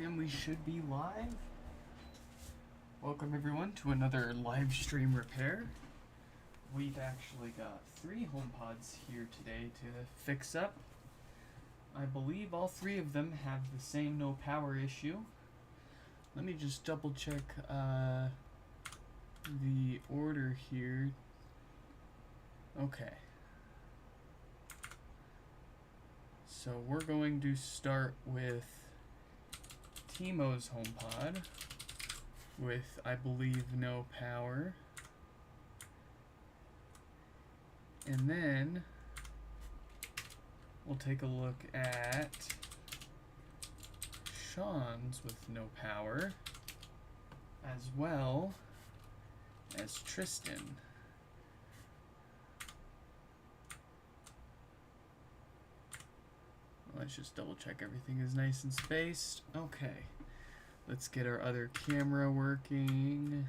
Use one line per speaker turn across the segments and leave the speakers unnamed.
And we should be live. Welcome everyone to another live stream repair. We've actually got 3 HomePods here today to fix up. I believe all 3 of them have the same no power issue. Let me just double check the order here. Okay. So we're going to start with Timo's HomePod with, I believe, no power. And then we'll take a look at Sean's with no power, as well as Tristan. Let's just double check everything is nice and spaced. Okay, let's get our other camera working.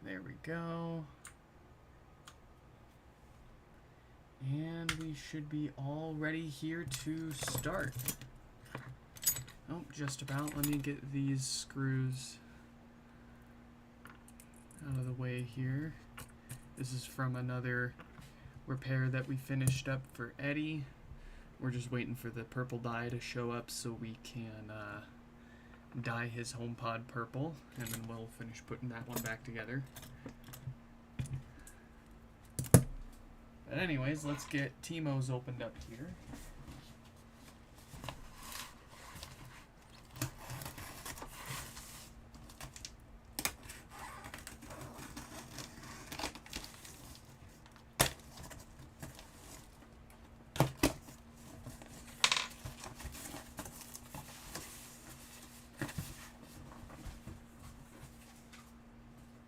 There we go. And we should be all ready here to start. Oh, just about. Let me get these screws out of the way here. This is from another repair that we finished up for Eddie. We're just waiting for the purple dye to show up so we can dye his HomePod purple, and then we'll finish putting that one back together. But anyways, let's get Timo's opened up here.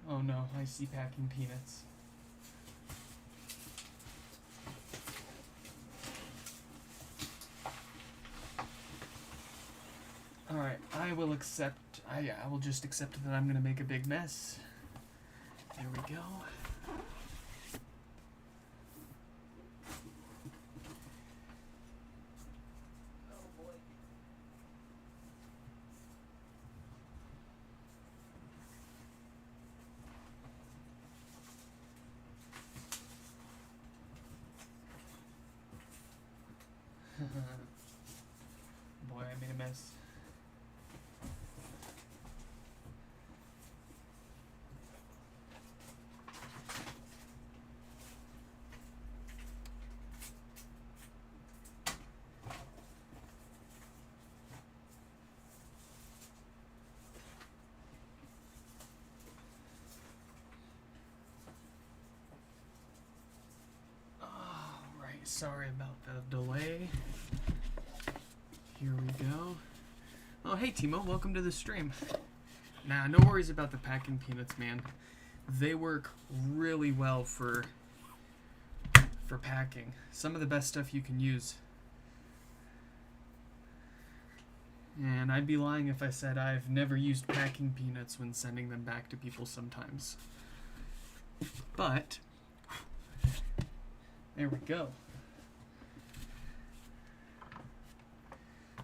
Oh no, I see packing peanuts. Alright, I will just accept that I'm going to make a big mess. There we go. Boy, I made a mess. Sorry about the delay. Here we go. Oh, hey Timo, welcome to the stream. Nah, no worries about the packing peanuts, man. They work really well for packing. Some of the best stuff you can use. And I'd be lying if I said I've never used packing peanuts when sending them back to people sometimes. But there we go.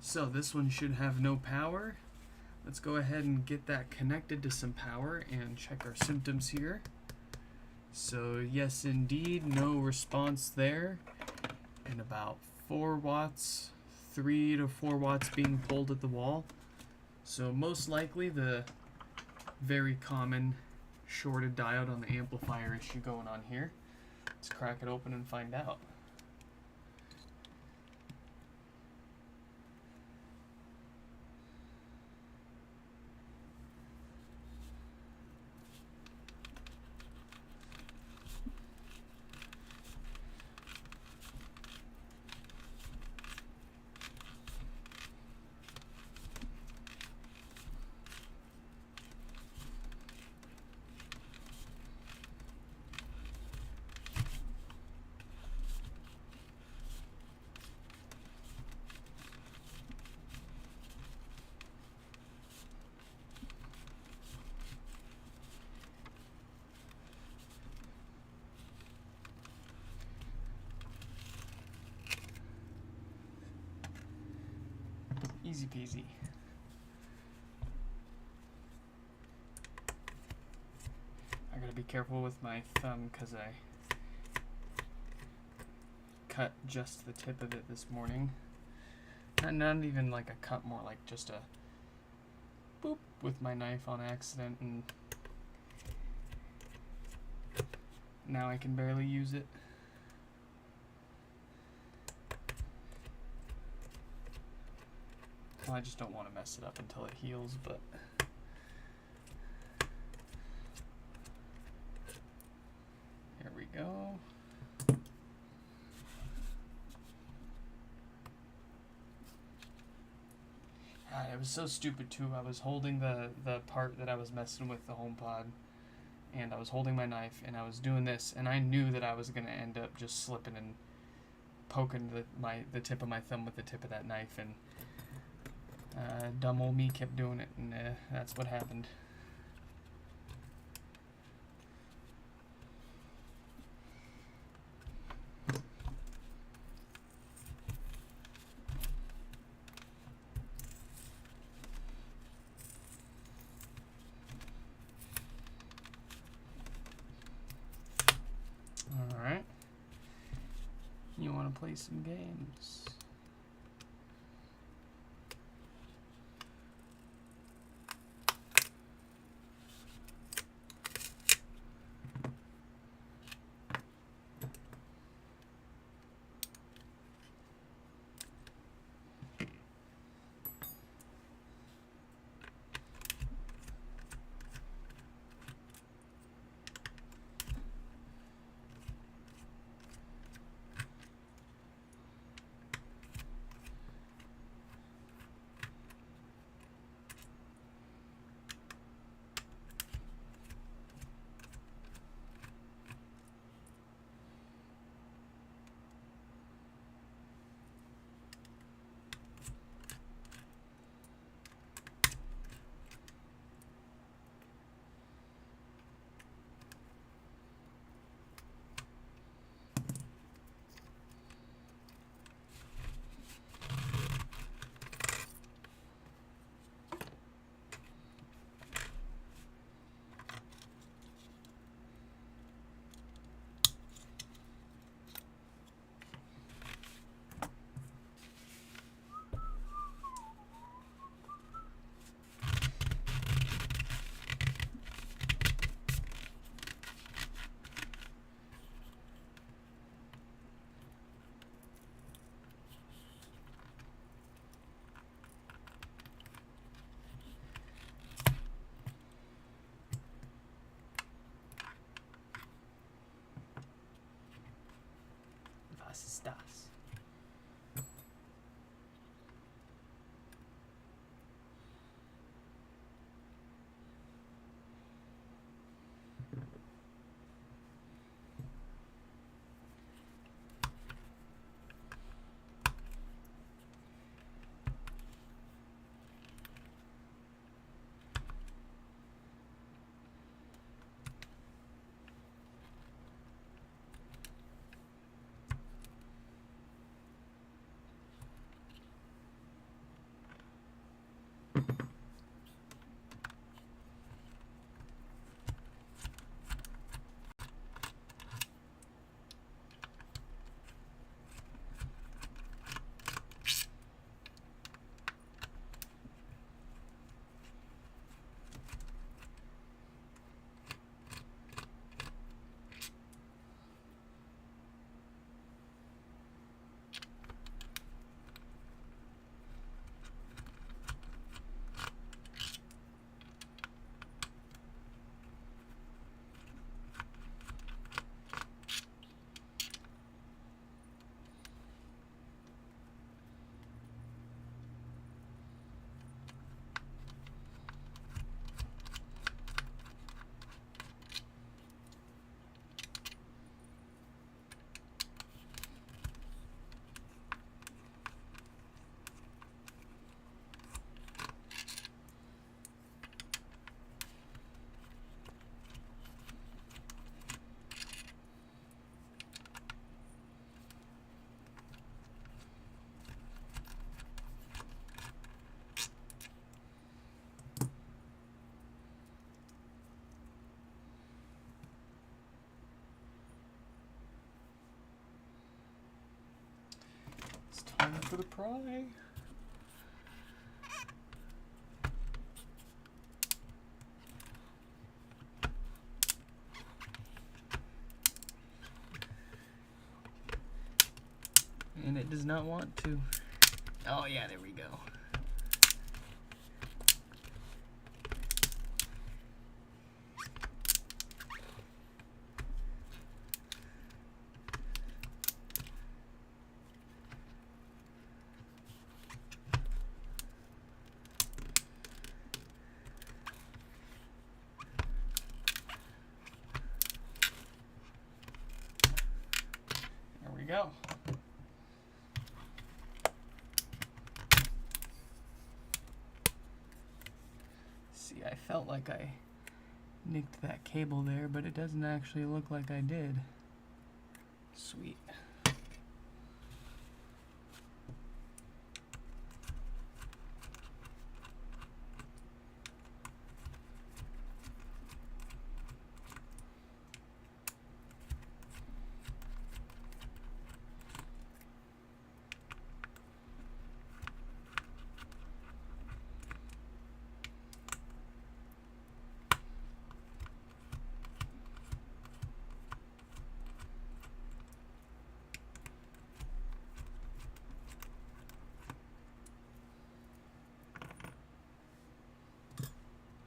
So this one should have no power. Let's go ahead and get that connected to some power and check our symptoms here. So yes, indeed, no response there. And about 4 watts, 3 to 4 watts being pulled at the wall. So most likely the very common shorted diode on the amplifier issue going on here. Let's crack it open and find out. Easy peasy. I gotta be careful with my thumb because I cut just the tip of it this morning. Not even like a cut, more like just a boop with my knife on accident, and now I can barely use it. I just don't want to mess it up until it heals, but there we go. It was so stupid too. I was holding the part that I was messing with the HomePod, and I was holding my knife, and I was doing this, and I knew that I was gonna end up just slipping and poking the tip of my thumb with the tip of that knife, and dumb old me kept doing it, and that's what happened. Alright. You want to play some games? Was ist das? Time for the pry. And it does not want to. Oh yeah, there we go. There we go. See, I felt like I nicked that cable there, but it doesn't actually look like I did. Sweet.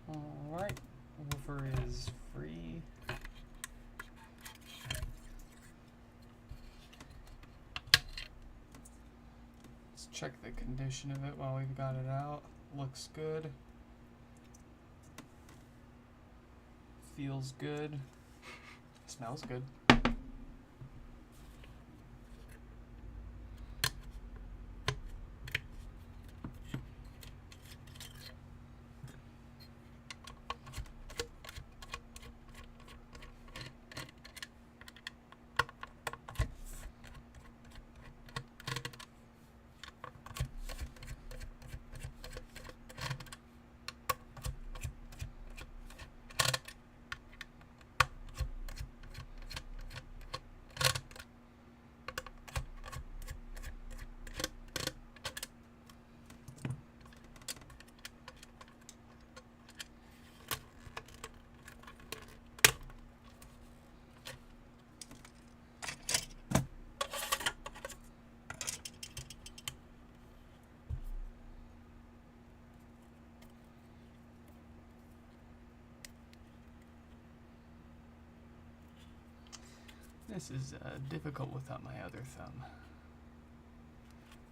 Alright, woofer is free. Let's check the condition of it while we've got it out. Looks good. Feels good. Smells good. This is difficult without my other thumb.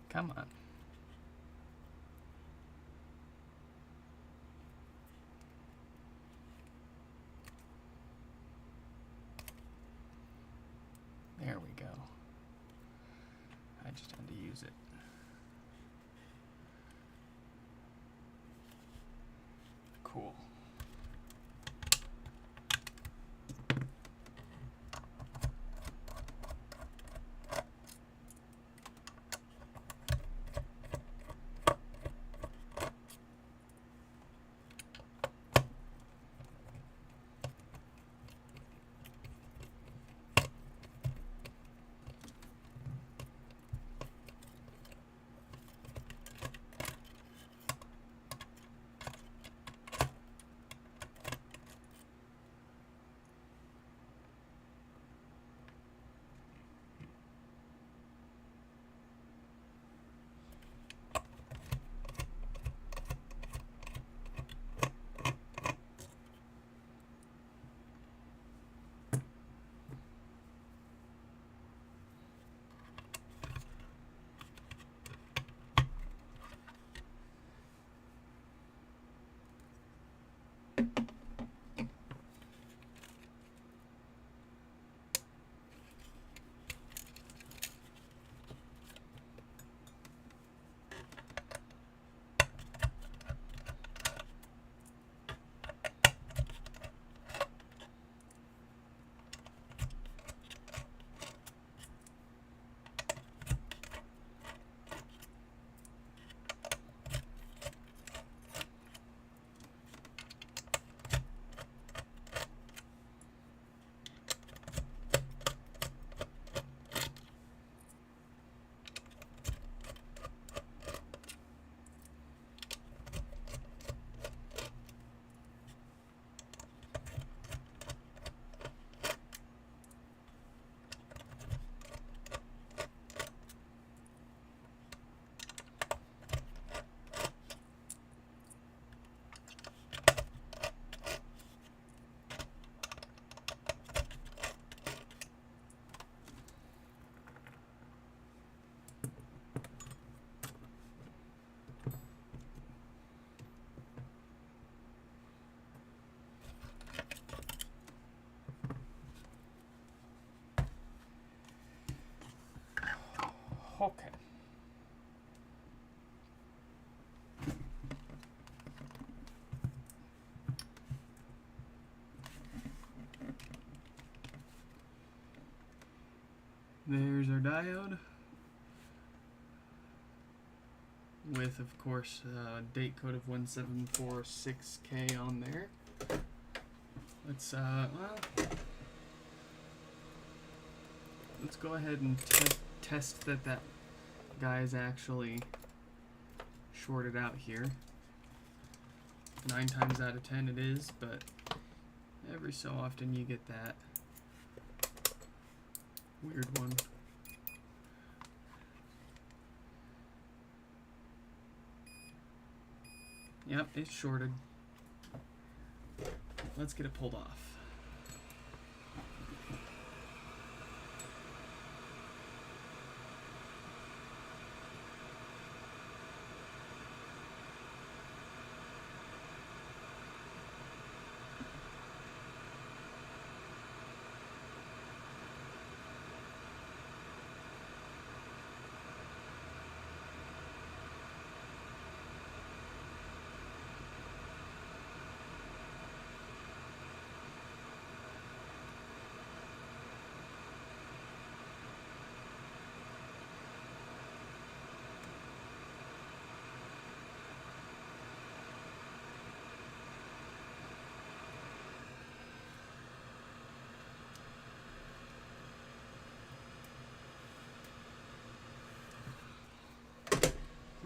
Come on. There we go. I just had to use it. Cool. Okay. There's our diode. With, of course, date code of 1746K on there. Let's let's go ahead and test that guy is actually shorted out here. 9 times out of 10 it is, but every so often you get that weird one. Yep, it's shorted. Let's get it pulled off.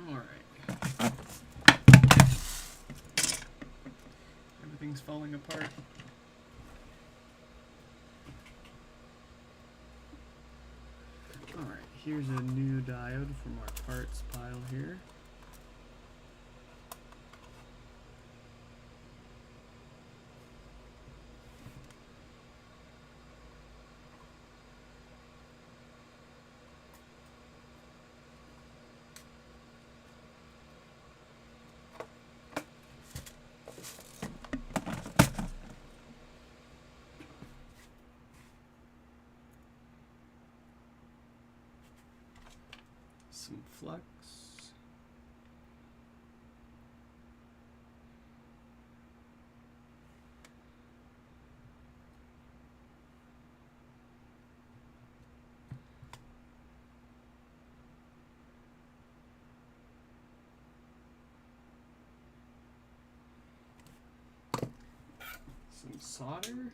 Alright. Everything's falling apart. Alright, here's a new diode from our parts pile here. Some flux. Some solder.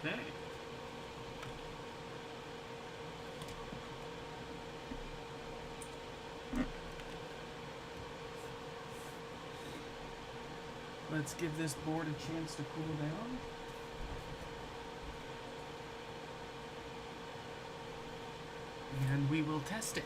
Okay. Let's give this board a chance to cool down. And we will test it.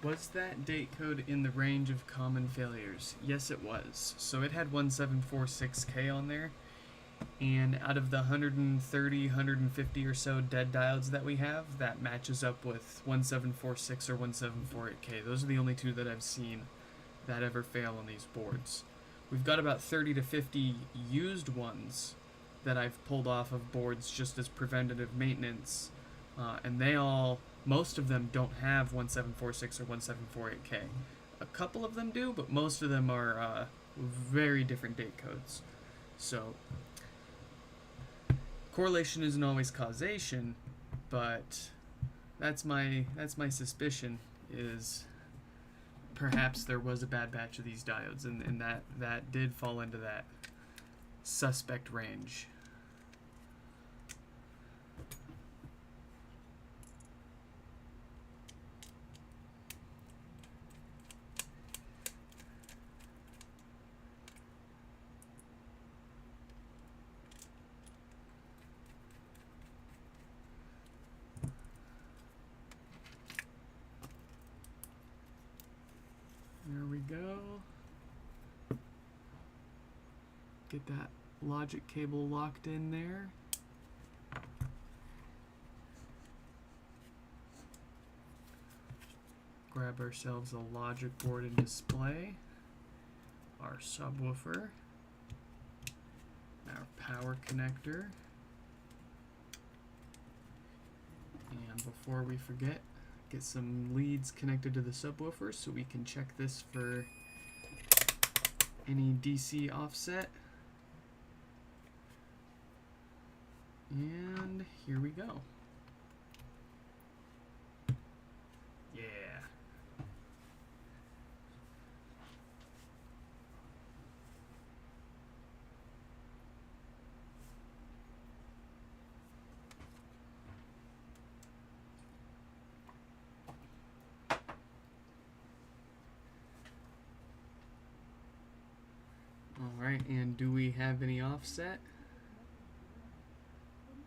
Was that date code in the range of common failures? Yes, it was. So it had 1746K on there, and out of the 130, 150 or so dead diodes that we have, that matches up with 1746 or 1748K. Those are the only two that I've seen that ever fail on these boards. We've got about 30 to 50 used ones that I've pulled off of boards just as preventative maintenance, and most of them don't have 1746 or 1748K. A couple of them do, but most of them are very different date codes. So correlation isn't always causation, but that's my suspicion, is perhaps there was a bad batch of these diodes, and that did fall into that suspect range. There we go. Get that logic cable locked in there. Grab ourselves a logic board and display, our subwoofer, our power connector, and before we forget, get some leads connected to the subwoofer so we can check this for any DC offset. And here we go. Yeah. Alright, and do we have any offset?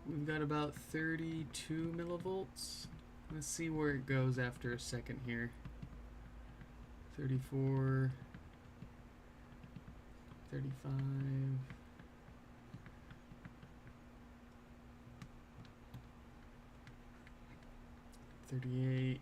We've got about 32 millivolts. Let's see where it goes after a second here. 34, 35, 38.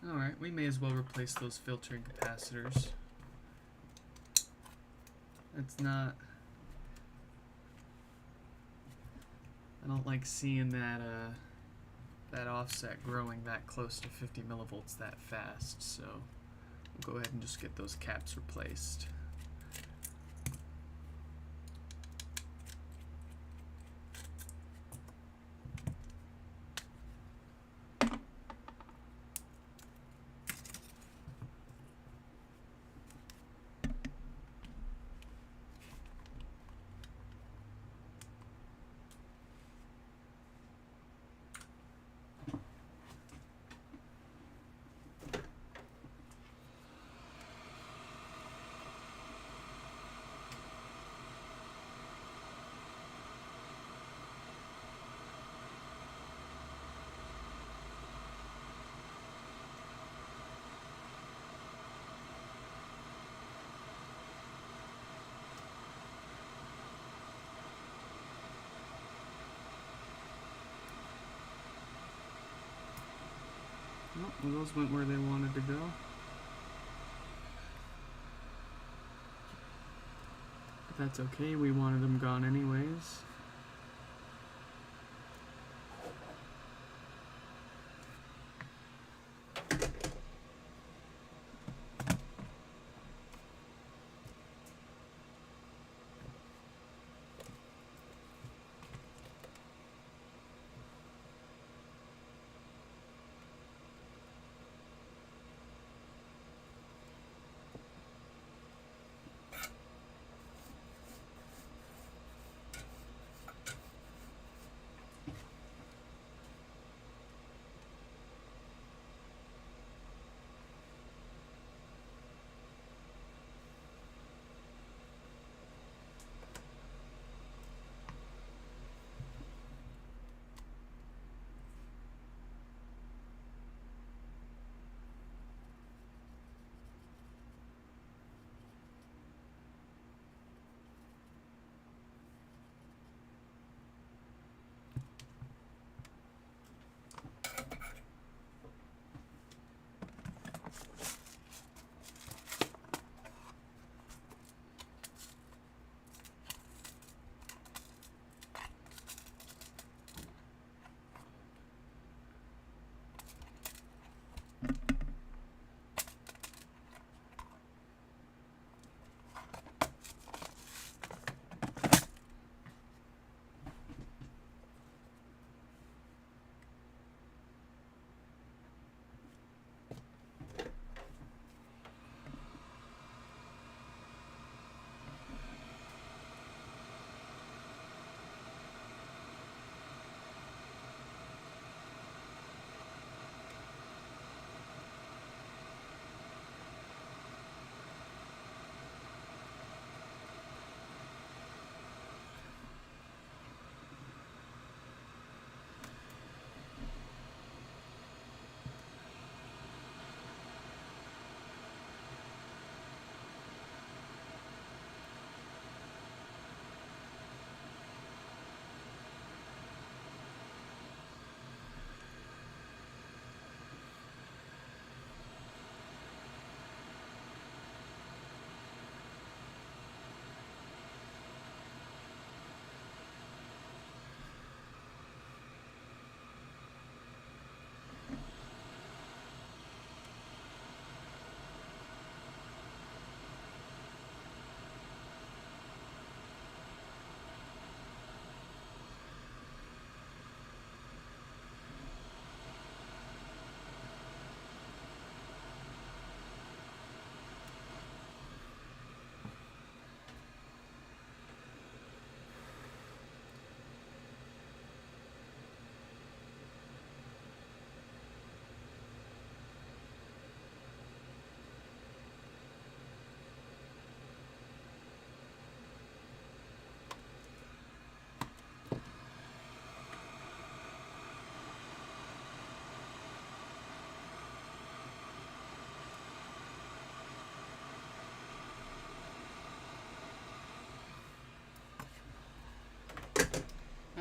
Alright, we may as well replace those filtering capacitors. That's not... I don't like seeing that that offset growing that close to 50 millivolts that fast, so we'll go ahead and just get those caps replaced. Oh, well, those went where they wanted to go. But that's okay, we wanted them gone anyways.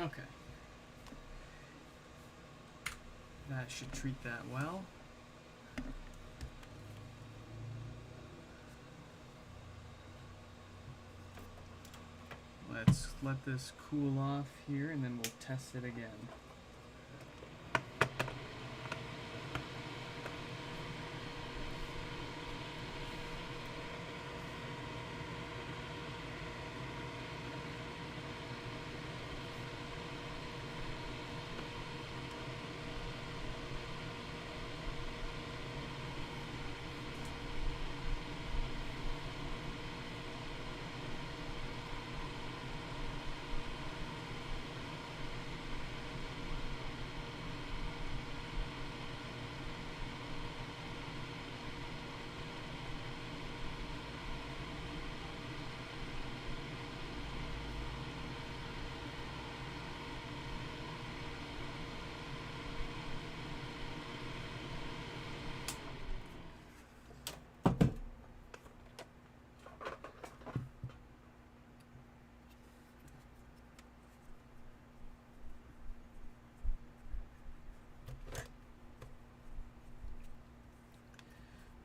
Okay. That should treat that well. Let's let this cool off here and then we'll test it again.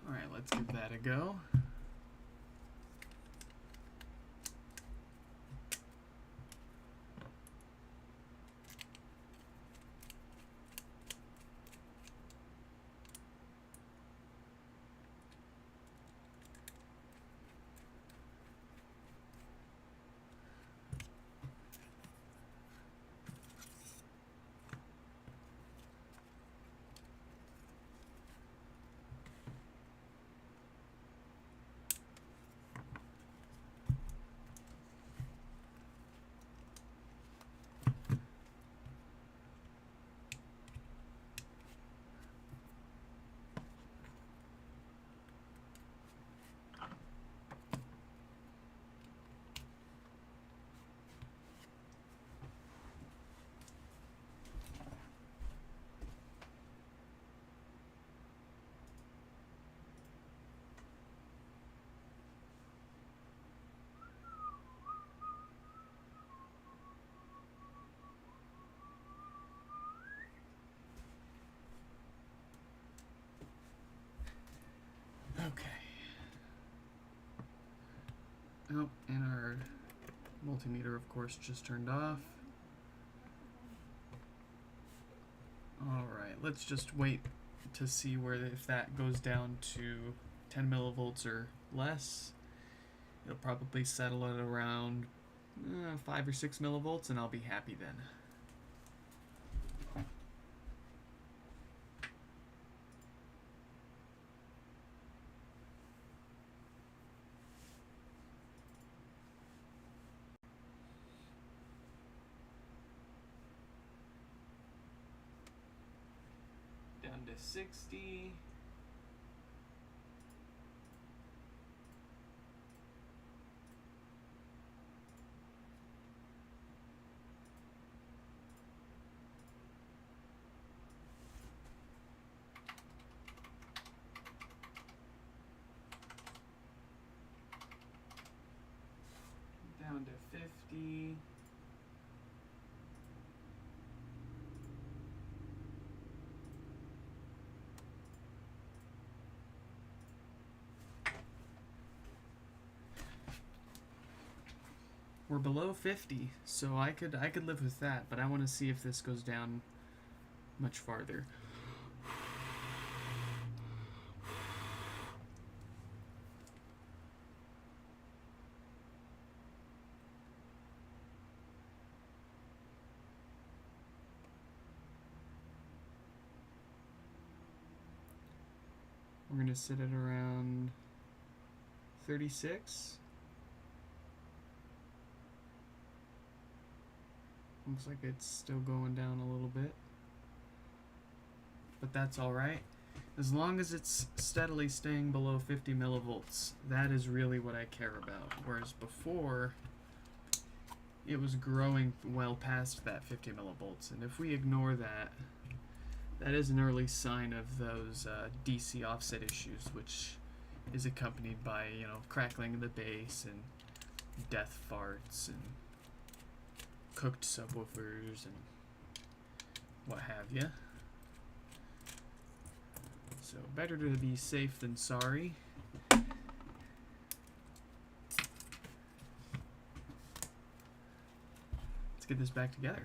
Alright, let's give that a go. Okay. Oh, and our multimeter, of course, just turned off. Alright, let's just wait to see where if that goes down to 10 millivolts or less. It'll probably settle at around 5 or 6 millivolts, and I'll be happy then. Down to 60. Down to 50. We're below 50, so I could live with that, but I want to see if this goes down much farther. We're going to sit at around 36. Looks like it's still going down a little bit. But that's alright. As long as it's steadily staying below 50 millivolts, that is really what I care about. Whereas before, it was growing well past that 50 millivolts. And if we ignore that, that is an early sign of those DC offset issues, which is accompanied by, crackling of the base and death farts and cooked subwoofers and what have you. So better to be safe than sorry. Let's get this back together.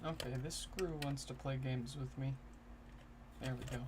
Okay, this screw wants to play games with me. There we go.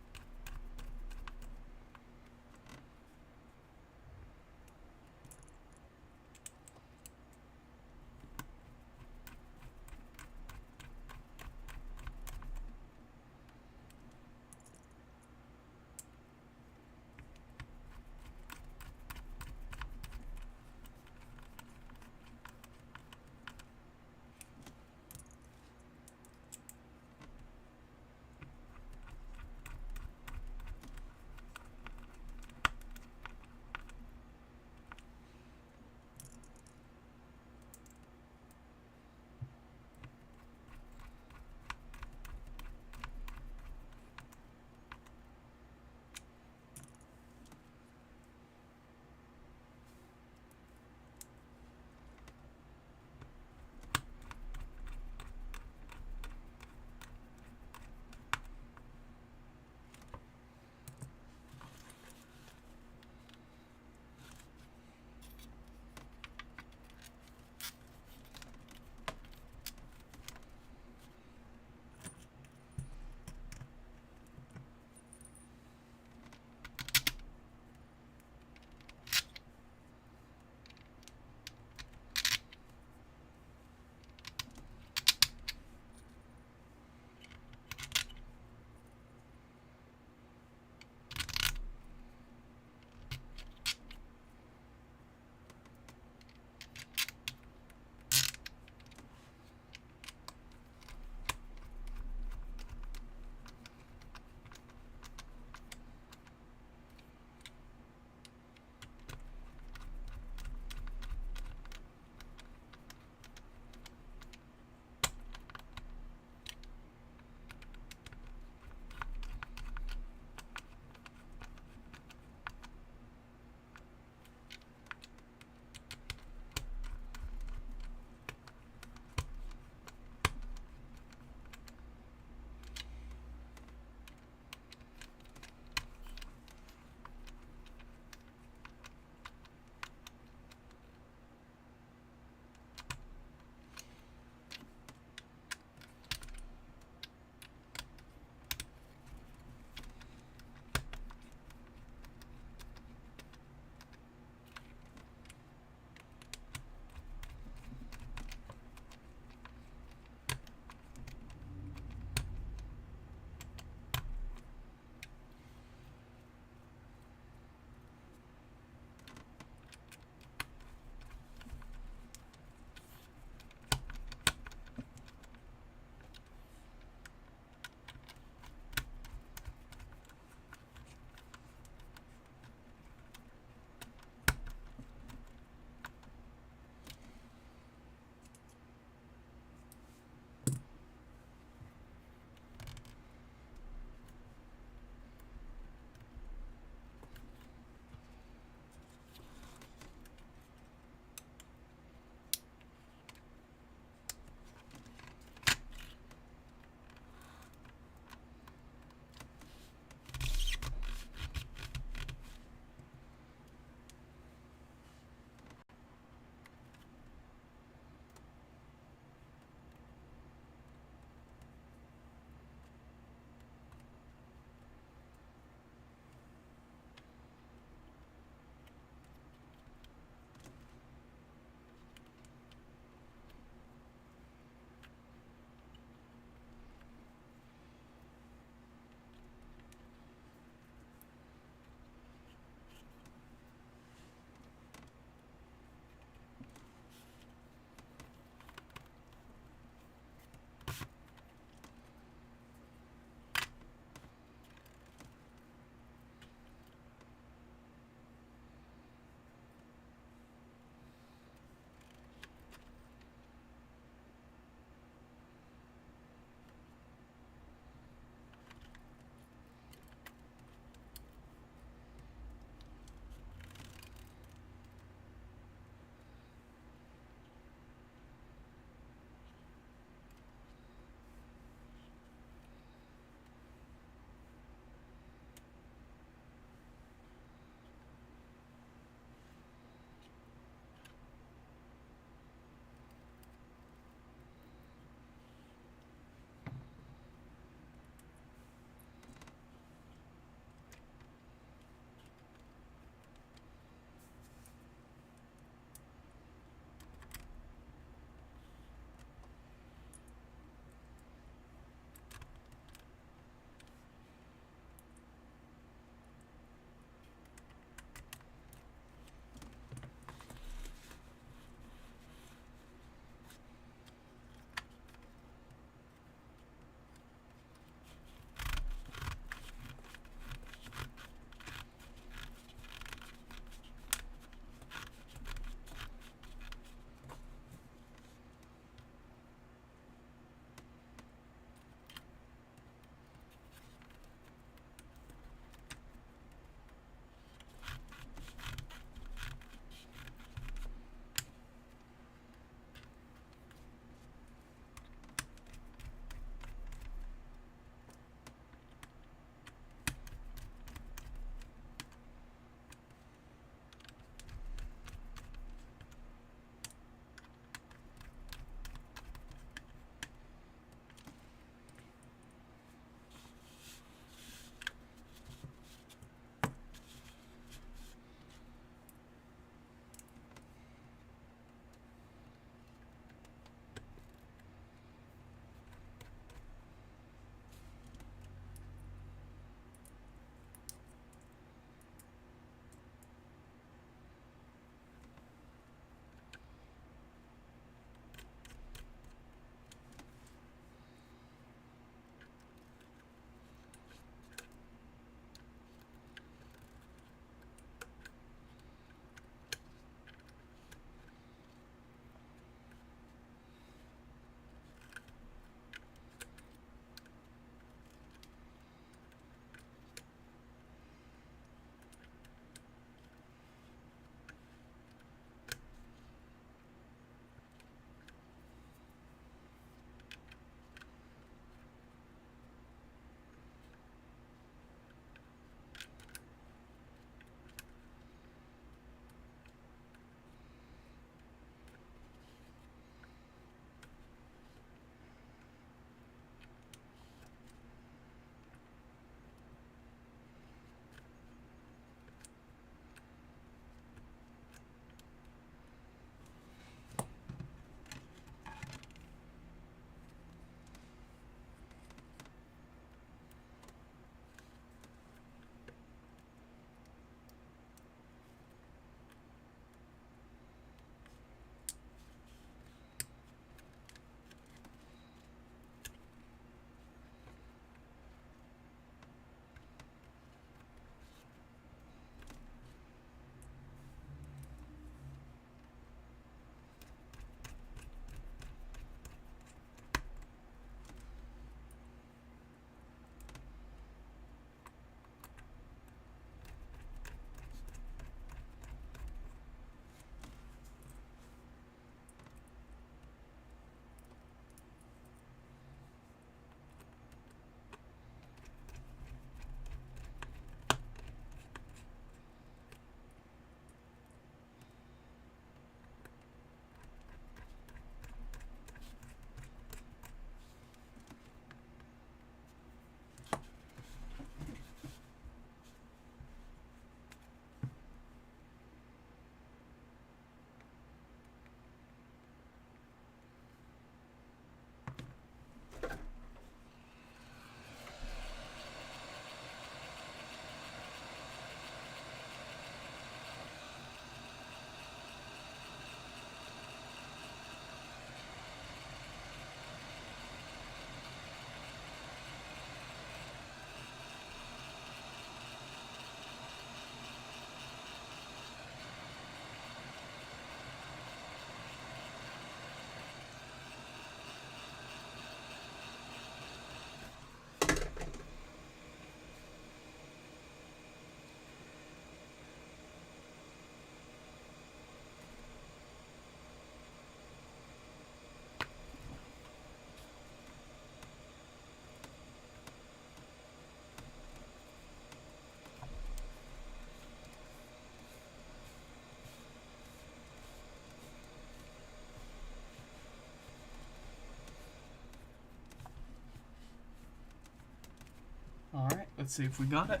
Let's see if we got it.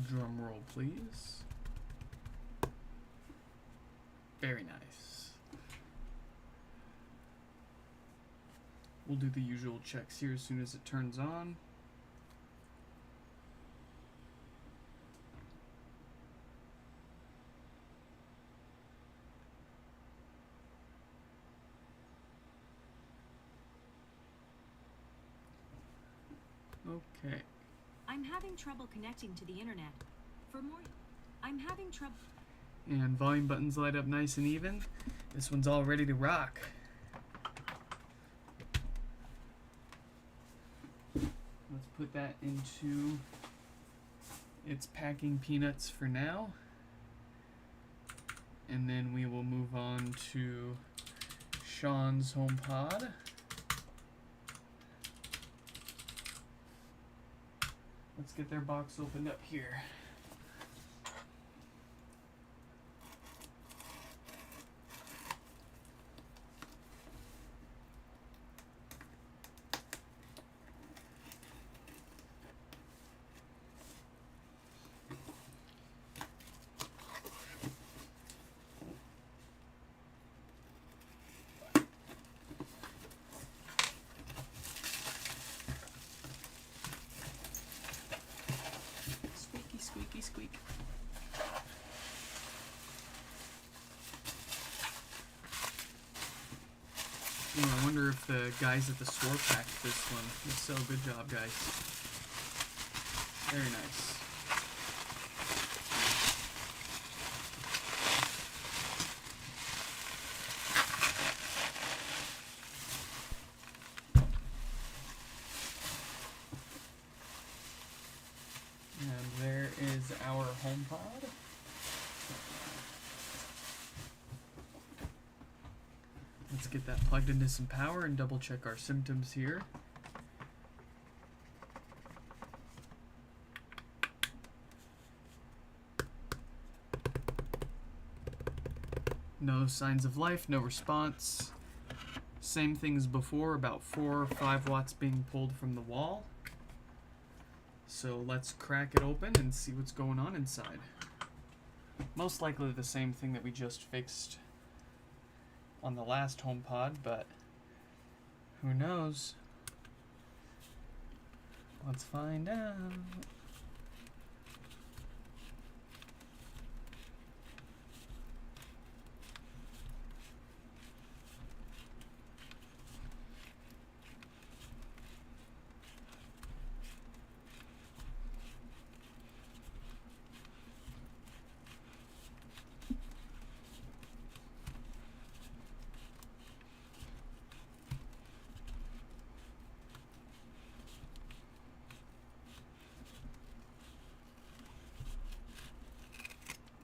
Drum roll, please. Very nice. We'll do the usual checks here as soon as it turns on. Okay.
I'm having trouble connecting to the internet. For more, I'm having trouble.
And volume buttons light up nice and even. This one's all ready to rock. Let's put that into its packing peanuts for now. And then we will move on to Sean's HomePod. Let's get their box opened up here. Squeaky squeak. Ooh, I wonder if the guys at the store packed this one. If so, good job, guys. Very nice. And there is our HomePod. Let's get that plugged into some power and double check our symptoms here. No signs of life, no response. Same thing as before, about 4 or 5 watts being pulled from the wall. So let's crack it open and see what's going on inside. Most likely the same thing that we just fixed on the last HomePod, but who knows? Let's find out.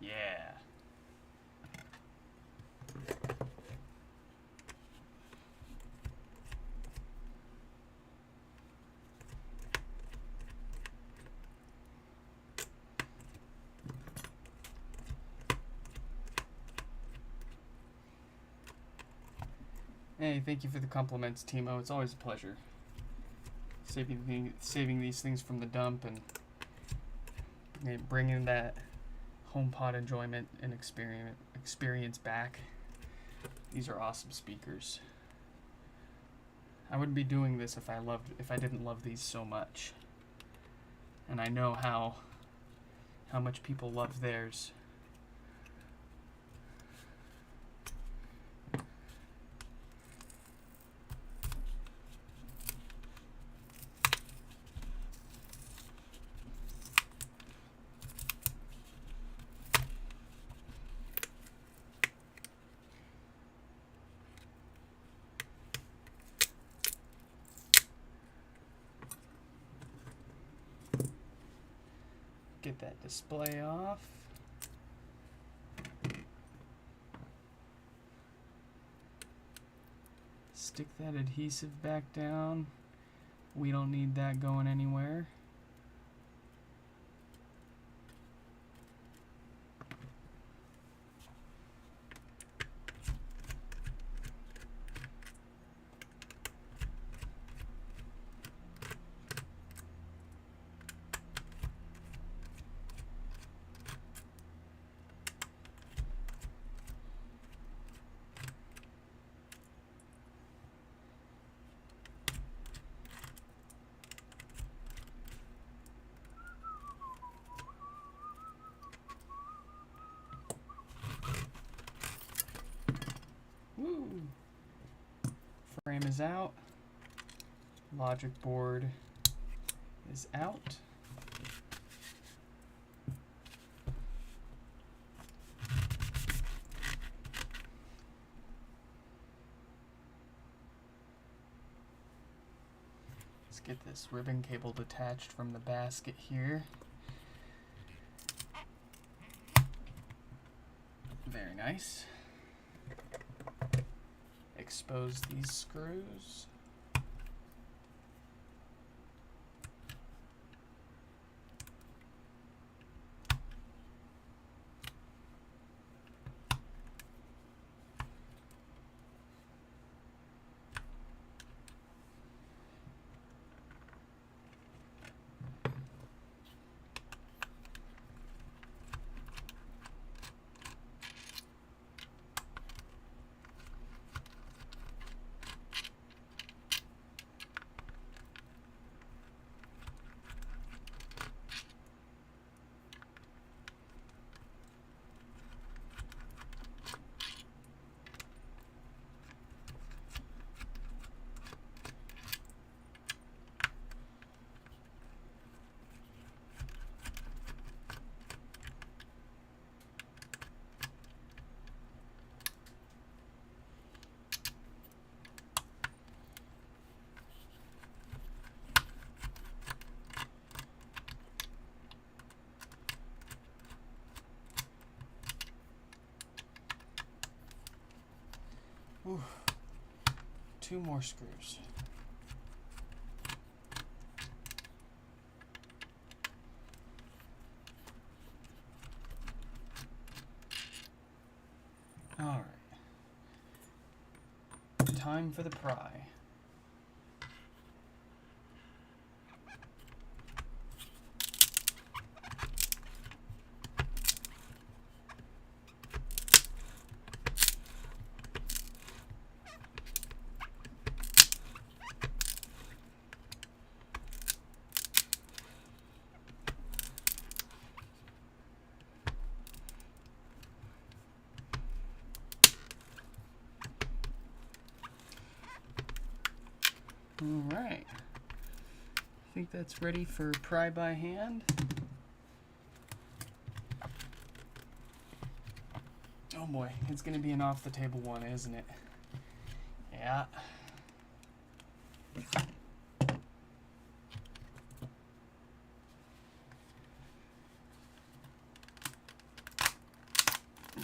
Yeah. Hey, thank you for the compliments, Timo. It's always a pleasure. Saving these things from the dump and bringing that HomePod enjoyment and experience back. These are awesome speakers. I wouldn't be doing this if I didn't love these so much. And I know how much people love theirs. Get that display off. Stick that adhesive back down. We don't need that going anywhere. Woo! Frame is out. Logic board is out. Let's get this ribbon cable detached from the basket here. Very nice. Expose these screws. Ooh. 2 more screws. All right. Time for the pry. All right. I think that's ready for pry by hand. Oh boy, it's going to be an off the table one, isn't it? Yeah.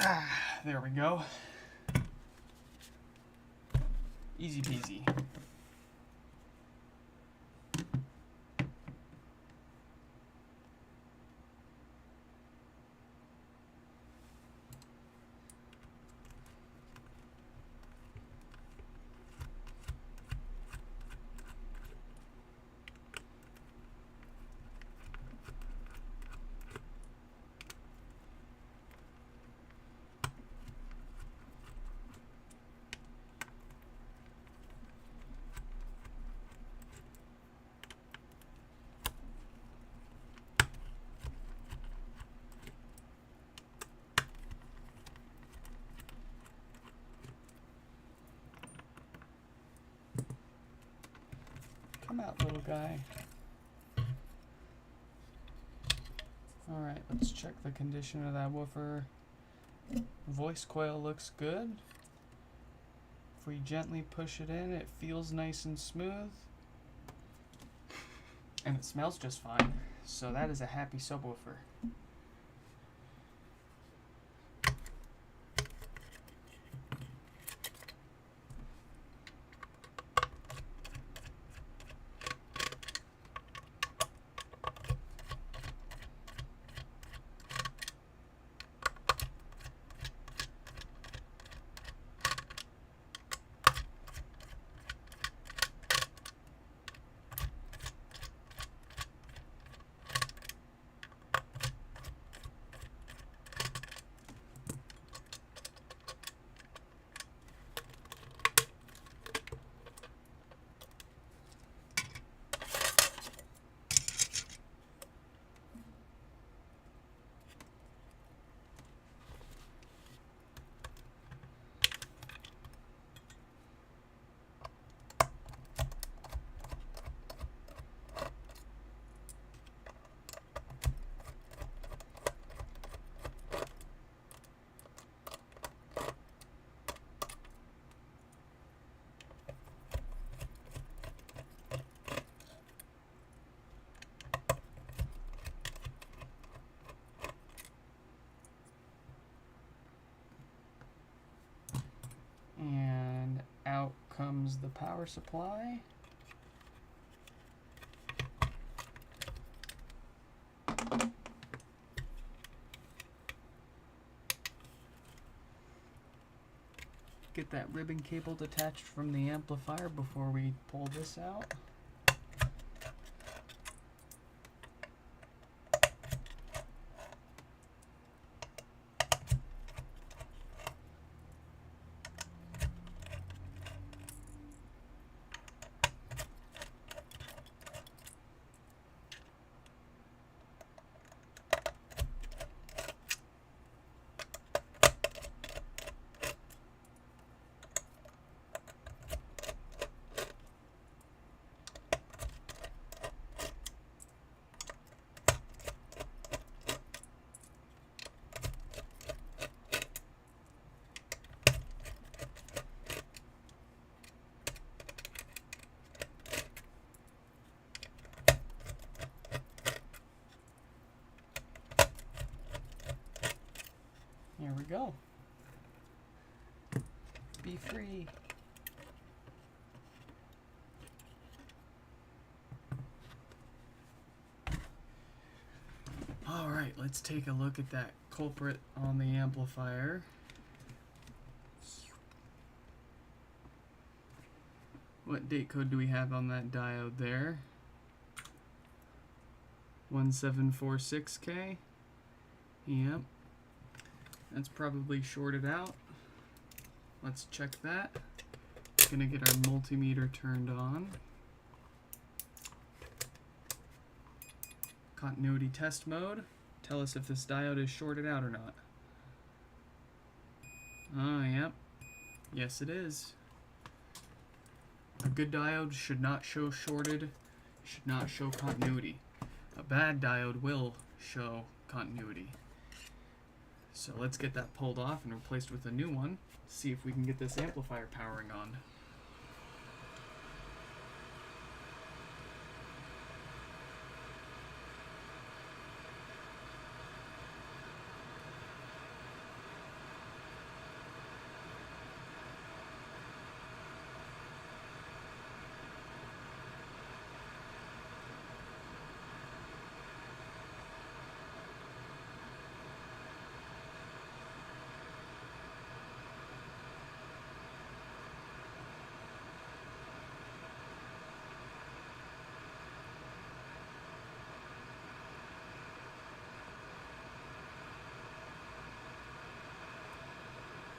Ah, there we go. Easy peasy. Come out, little guy. Alright, let's check the condition of that woofer. Voice coil looks good. If we gently push it in, it feels nice and smooth. And it smells just fine. So that is a happy subwoofer. comes the power supply. Get that ribbon cable detached from the amplifier before we pull this out. Here we go. Be free. All right, let's take a look at that culprit on the amplifier. What date code do we have on that diode there? 1746K. Yep. That's probably shorted out. Let's check that. Gonna get our multimeter turned on. Continuity test mode. Tell us if this diode is shorted out or not. Oh, yep. Yes, it is. A good diode should not show shorted, should not show continuity. A bad diode will show continuity. So let's get that pulled off and replaced with a new one. See if we can get this amplifier powering on.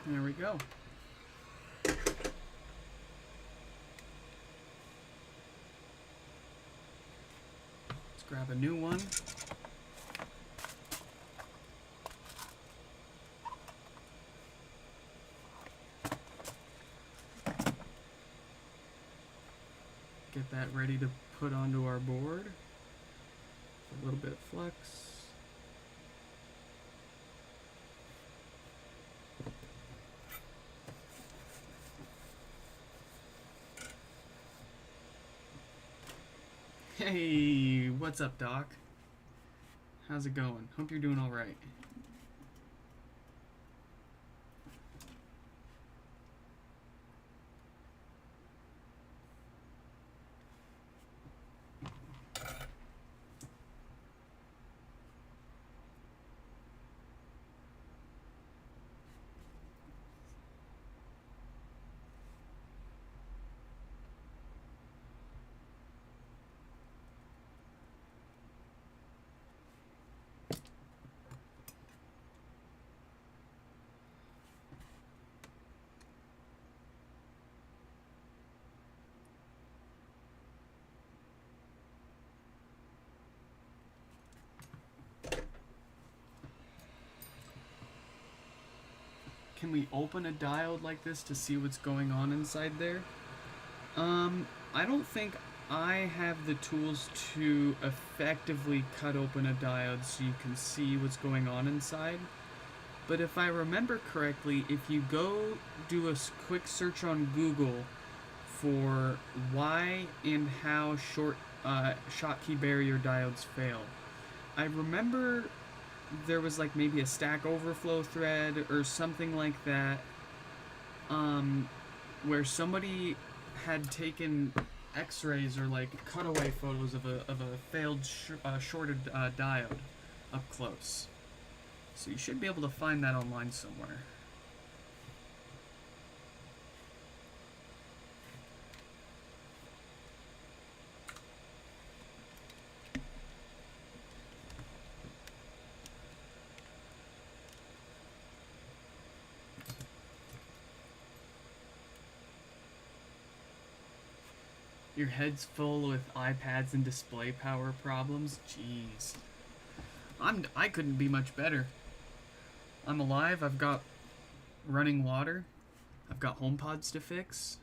There we go. Let's grab a new one. Get that ready to put onto our board. A little bit of flex. Hey, what's up, Doc? How's it going? Hope you're doing all right. Can we open a diode like this to see what's going on inside there? I don't think I have the tools to effectively cut open a diode so you can see what's going on inside. But if I remember correctly, if you go do a quick search on Google for why and how Schottky barrier diodes fail, I remember there was like maybe a stack overflow thread or something like that where somebody had taken X-rays or like cutaway photos of a failed shorted diode up close. So you should be able to find that online somewhere. Your head's full with iPads and display power problems? Jeez. I couldn't be much better. I'm alive, I've got running water, I've got HomePods to fix.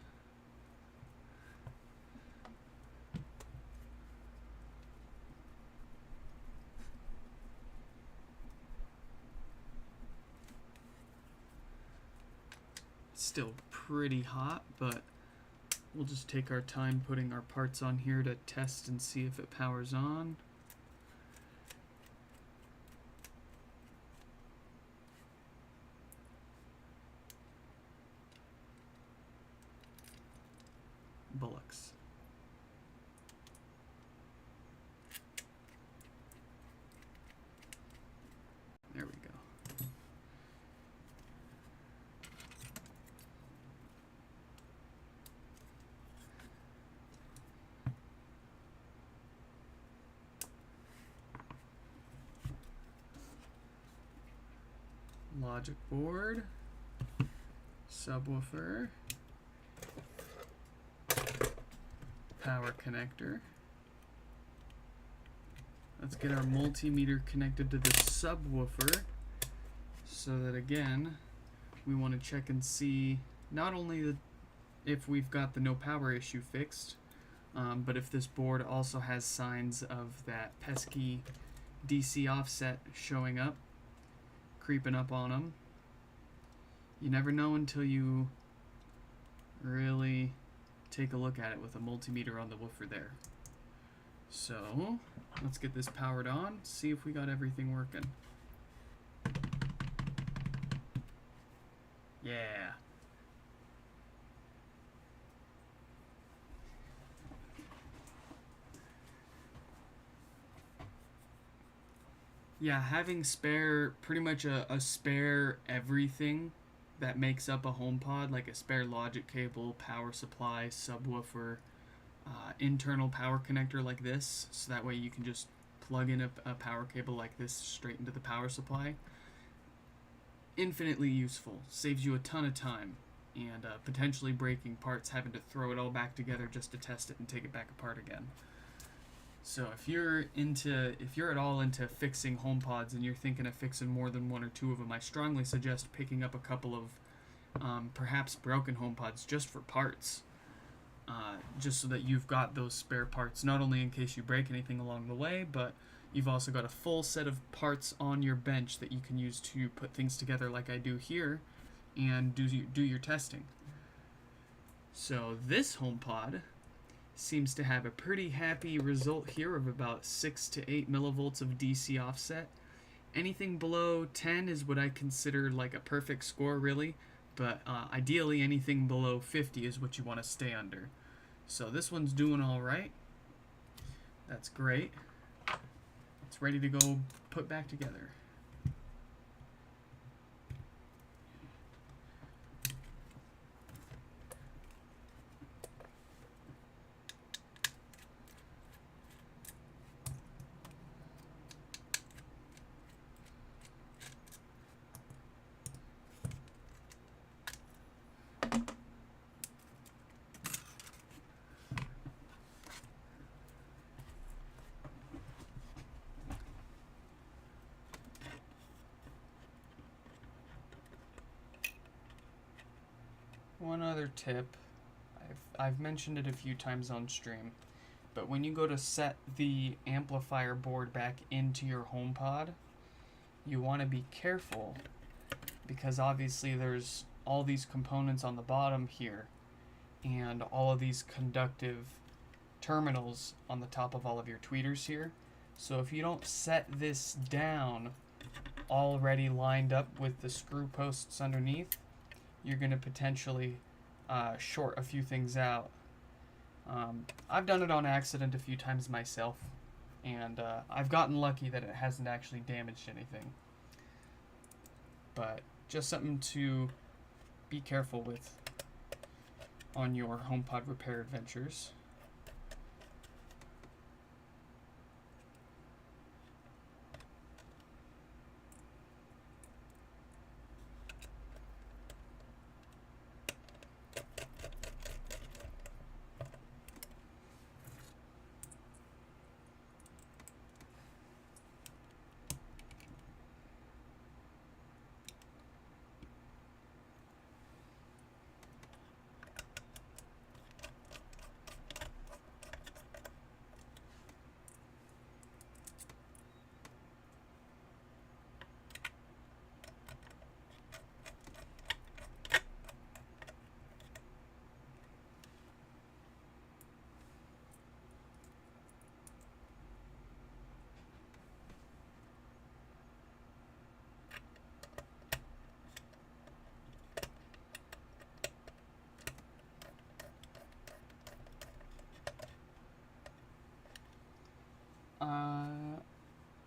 It's still pretty hot, but we'll just take our time putting our parts on here to test and see if it powers on. Bullocks. There we go. Logic board, subwoofer, power connector. Let's get our multimeter connected to the subwoofer so that, again, we want to check and see not only if we've got the no power issue fixed, but if this board also has signs of that pesky DC offset showing up, creeping up on them. You never know until you really take a look at it with a multimeter on the woofer there. So let's get this powered on, see if we got everything working. Yeah. Yeah, having pretty much a spare everything that makes up a HomePod, like a spare logic cable, power supply, subwoofer, internal power connector like this, so that way you can just plug in a power cable like this straight into the power supply. Infinitely useful, saves you a ton of time, and potentially breaking parts, having to throw it all back together just to test it and take it back apart again. So if you're at all into fixing HomePods and you're thinking of fixing more than one or two of them, I strongly suggest picking up a couple of perhaps broken HomePods just for parts, just so that you've got those spare parts, not only in case you break anything along the way, but you've also got a full set of parts on your bench that you can use to put things together like I do here and do your testing. So this HomePod seems to have a pretty happy result here of about 6 to 8 millivolts of DC offset. Anything below 10 is what I consider like a perfect score, really, but ideally anything below 50 is what you want to stay under. So this one's doing all right. That's great. It's ready to go put back together. One other tip, I've mentioned it a few times on stream, but when you go to set the amplifier board back into your HomePod, you want to be careful because obviously there's all these components on the bottom here and all of these conductive terminals on the top of all of your tweeters here. So if you don't set this down already lined up with the screw posts underneath, you're going to potentially short a few things out. I've done it on accident a few times myself, and I've gotten lucky that it hasn't actually damaged anything. But just something to be careful with on your HomePod repair adventures.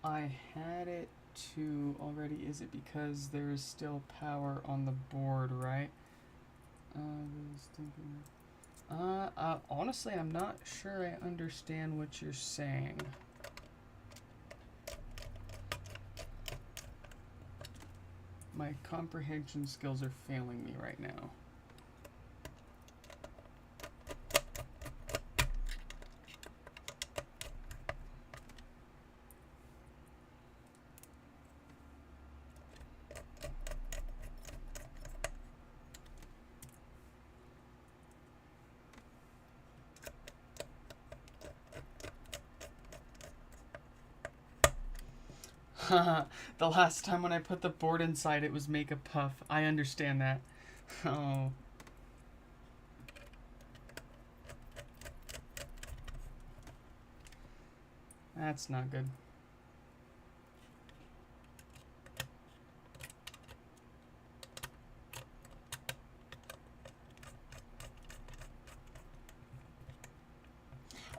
I had it to already. Is it because there is still power on the board, right? Honestly, I'm not sure I understand what you're saying. My comprehension skills are failing me right now. The last time when I put the board inside, it was make a puff. I understand that. Oh. That's not good.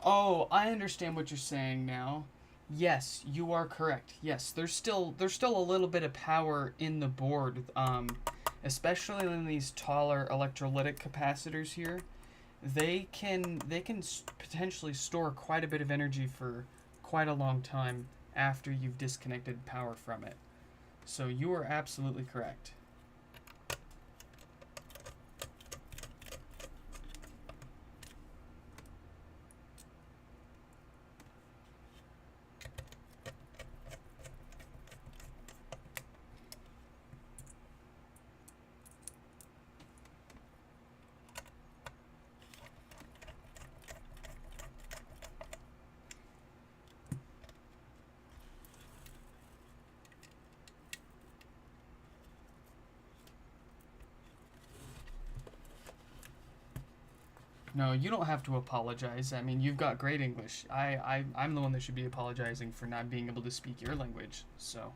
Oh, I understand what you're saying now. Yes, you are correct. Yes, there's still a little bit of power in the board, especially in these taller electrolytic capacitors here. They can potentially store quite a bit of energy for quite a long time after you've disconnected power from it. So you are absolutely correct. No, you don't have to apologize. I mean, you've got great English. I'm the one that should be apologizing for not being able to speak your language. So.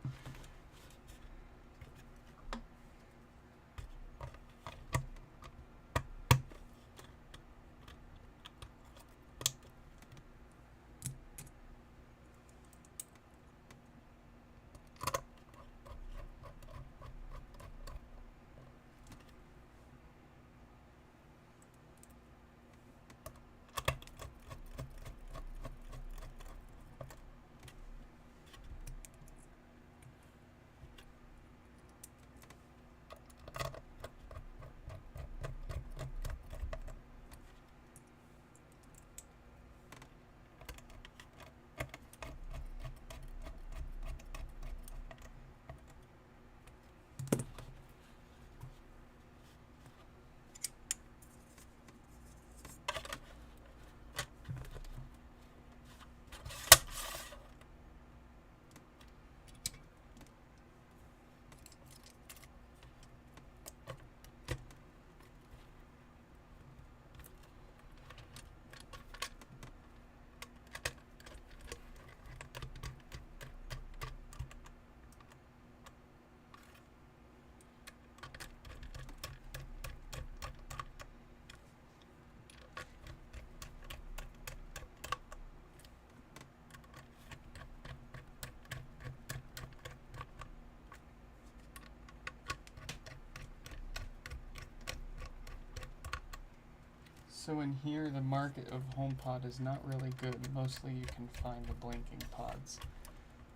So in here, the market of HomePod is not really good. Mostly you can find the blinking pods.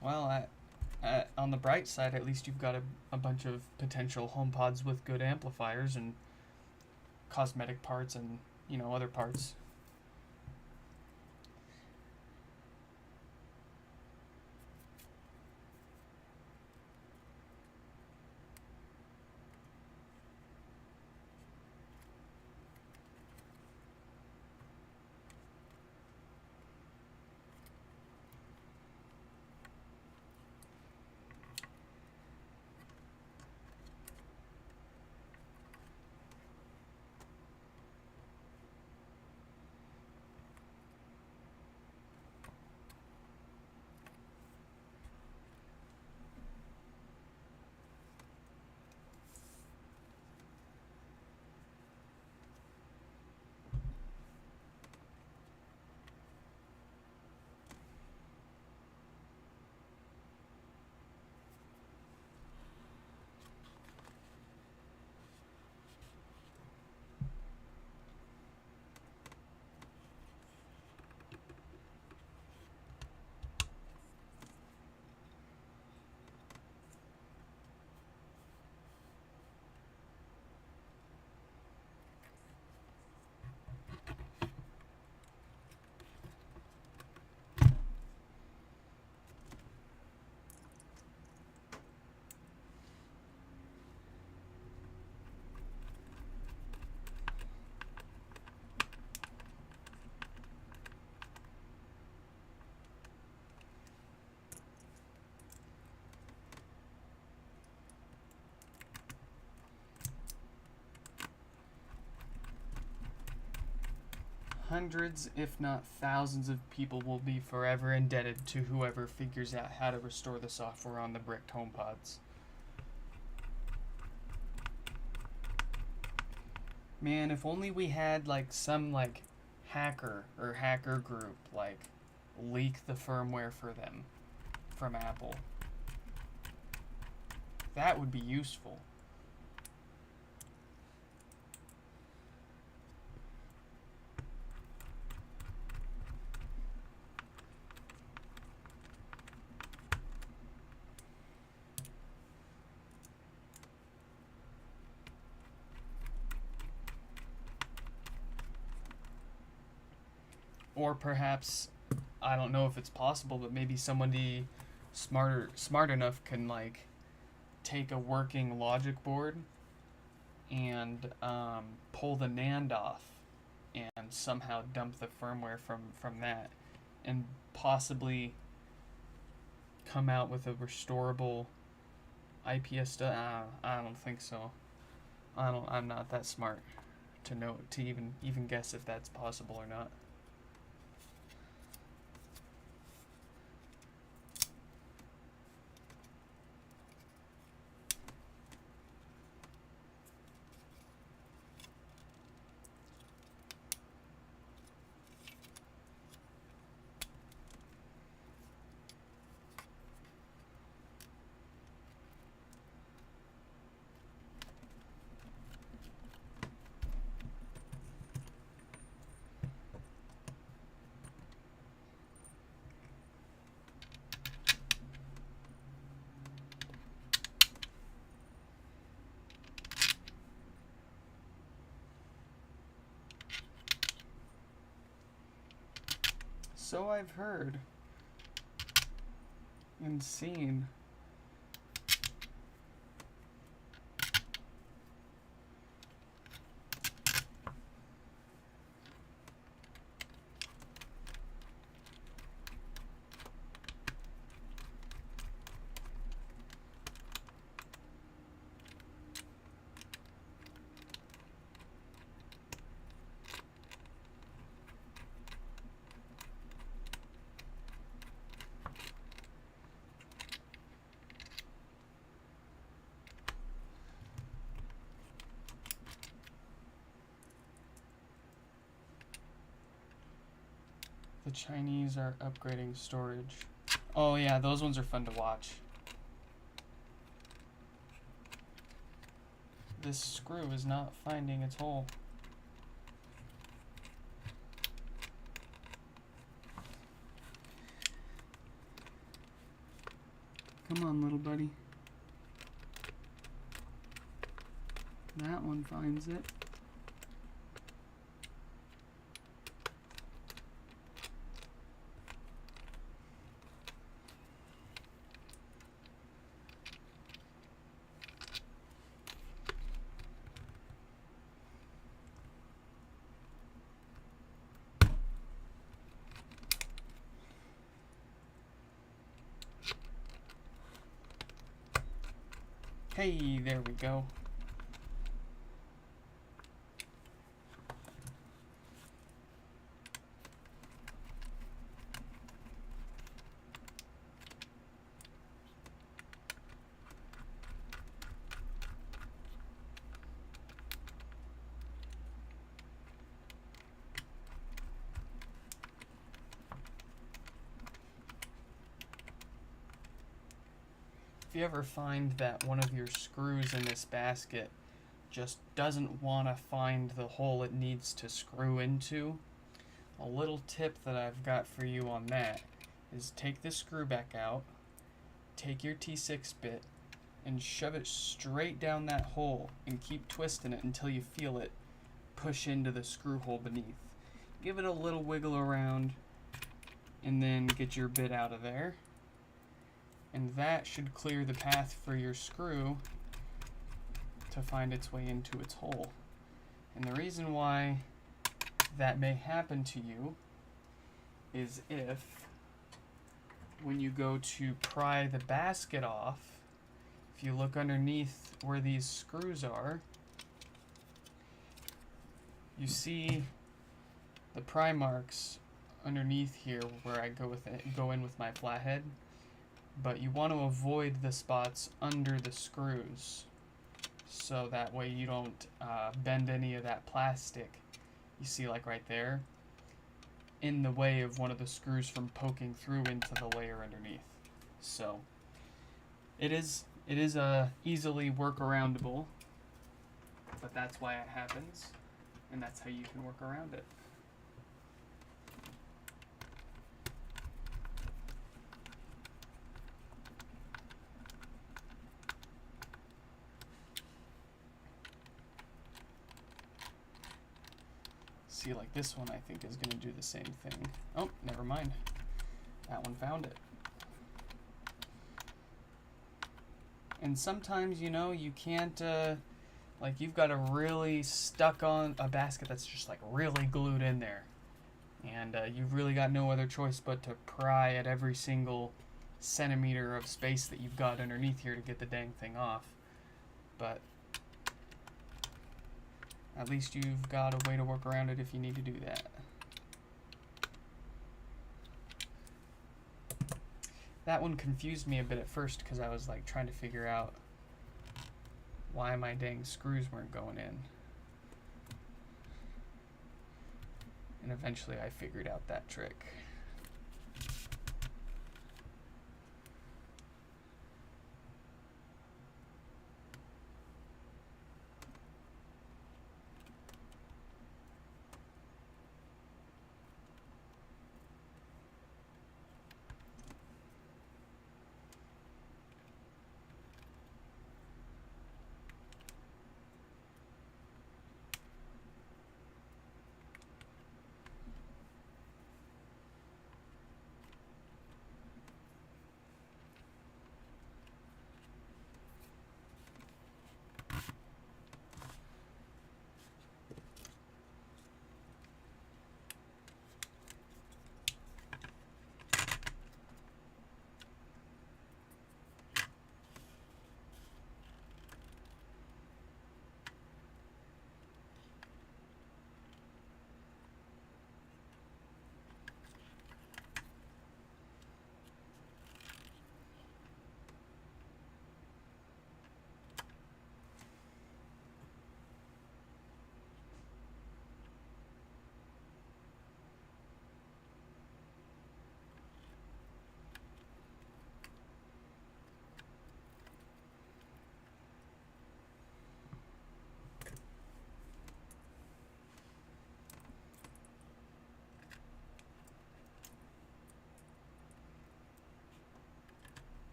Well, on the bright side, at least you've got a bunch of potential HomePods with good amplifiers and cosmetic parts and, other parts. Hundreds, if not thousands, of people will be forever indebted to whoever figures out how to restore the software on the bricked HomePods. Man, if only we had some hacker or hacker group leak the firmware for them from Apple. That would be useful. Or perhaps, I don't know if it's possible, but maybe somebody smart enough can take a working logic board and pull the NAND off and somehow dump the firmware from that and possibly come out with a restorable IPS stuff. I don't think so. I'm not that smart to even guess if that's possible or not. So I've heard and seen. The Chinese are upgrading storage. Oh yeah, those ones are fun to watch. This screw is not finding its hole. Come on, little buddy. That one finds it. Hey, there we go. If you ever find that one of your screws in this basket just doesn't want to find the hole it needs to screw into, a little tip that I've got for you on that is take the screw back out, take your T6 bit, and shove it straight down that hole and keep twisting it until you feel it push into the screw hole beneath. Give it a little wiggle around and then get your bit out of there. And that should clear the path for your screw to find its way into its hole. And the reason why that may happen to you is if, when you go to pry the basket off, if you look underneath where these screws are, you see the pry marks underneath here where I go in with my flathead. But you want to avoid the spots under the screws, so that way you don't bend any of that plastic you see, like right there, in the way of one of the screws from poking through into the layer underneath. So it is easily workaroundable, but that's why it happens, and that's how you can work around it. See, like this one I think is going to do the same thing. Oh, never mind. That one found it. And sometimes, you know, you can't, like you've got a really stuck on a basket that's just like really glued in there. And you've really got no other choice but to pry at every single centimeter of space that you've got underneath here to get the dang thing off. But at least you've got a way to work around it if you need to do that. That one confused me a bit at first because I was like trying to figure out why my dang screws weren't going in. And eventually I figured out that trick.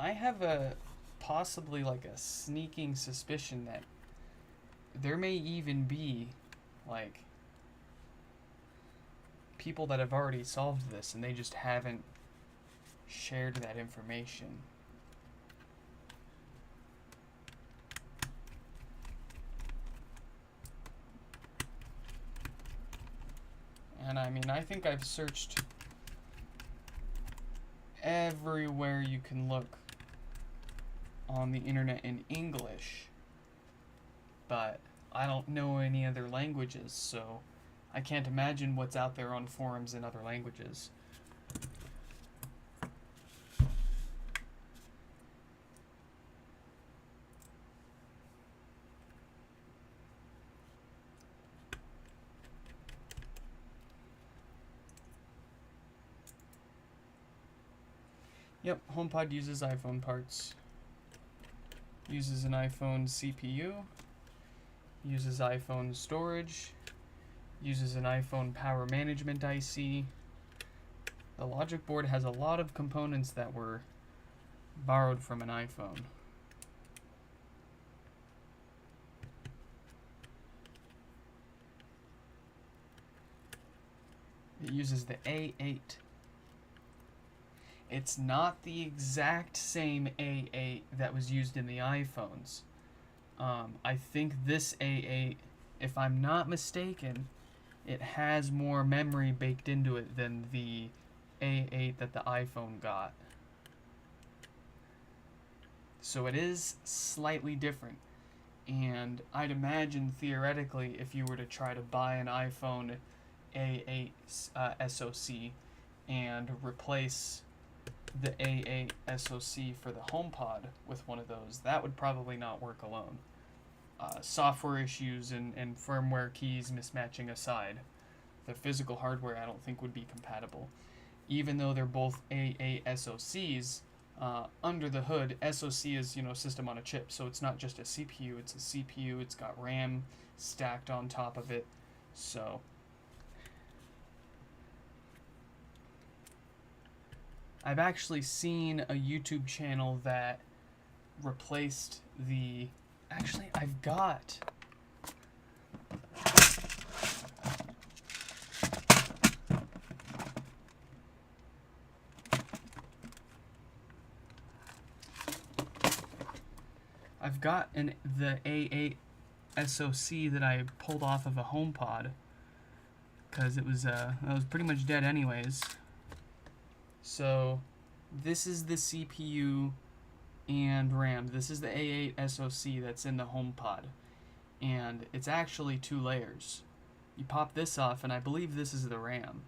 I have a possibly like a sneaking suspicion that there may even be like people that have already solved this and they just haven't shared that information. And I mean, I think I've searched everywhere you can look on the internet in English, but I don't know any other languages, so I can't imagine what's out there on forums in other languages. Yep, HomePod uses iPhone parts. Uses an iPhone CPU. Uses iPhone storage. Uses an iPhone power management IC. The logic board has a lot of components that were borrowed from an iPhone. It uses the A8. It's not the exact same A8 that was used in the iPhones. I think this A8, if I'm not mistaken, it has more memory baked into it than the A8 that the iPhone got. So it is slightly different. And I'd imagine theoretically if you were to try to buy an iPhone A8 SoC and replace the A8 SoC for the HomePod with one of those, that would probably not work alone. Software issues and firmware keys mismatching aside, the physical hardware I don't think would be compatible. Even though they're both A8 SoCs, under the hood, SoC is, system on a chip, so it's not just a CPU, it's a CPU, it's got RAM stacked on top of it, so I've actually seen a YouTube channel that replaced the... Actually, I've got... the A8 SoC that I pulled off of a HomePod, because it was pretty much dead anyways. So this is the CPU and RAM. This is the A8 SoC that's in the HomePod, and it's actually 2 layers. You pop this off, and I believe this is the RAM,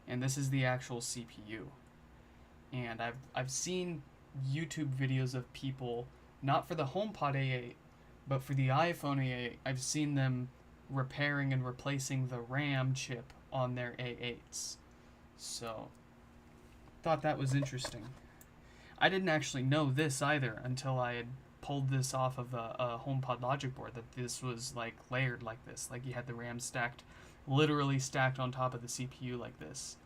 and this is the actual CPU. And I've seen YouTube videos of people, not for the HomePod A8, but for the iPhone A8, I've seen them repairing and replacing the RAM chip on their A8s. So thought that was interesting. I didn't actually know this either until I had pulled this off of a HomePod logic board, that this was like layered like this, like you had the RAM stacked, literally stacked on top of the CPU like this.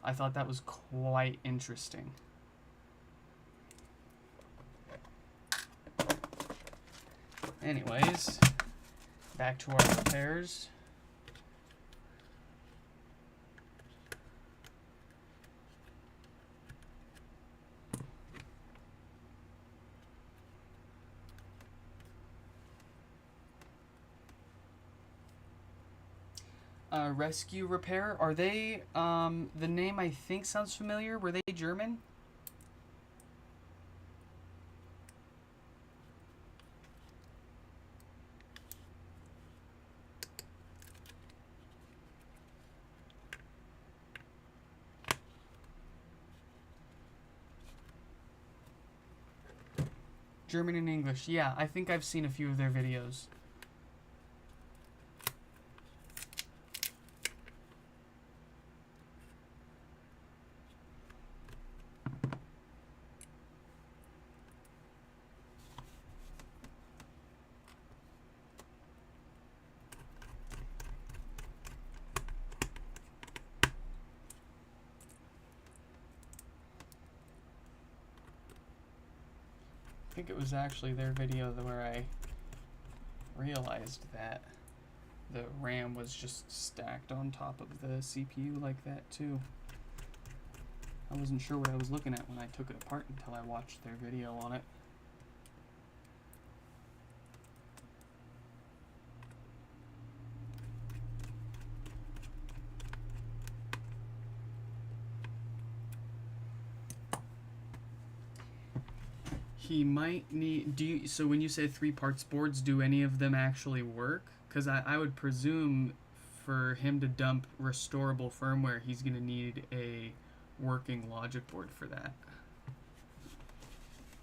I thought that was quite interesting. Anyways, back to our repairs. Rescue Repair, are they, the name I think sounds familiar, were they German? German and English, yeah, I think I've seen a few of their videos. think it was actually their video where I realized that the RAM was just stacked on top of the CPU like that too. I wasn't sure what I was looking at when I took it apart until I watched their video on it. He might need, so when you say 3 parts boards, do any of them actually work? Because I would presume for him to dump restorable firmware, he's going to need a working logic board for that.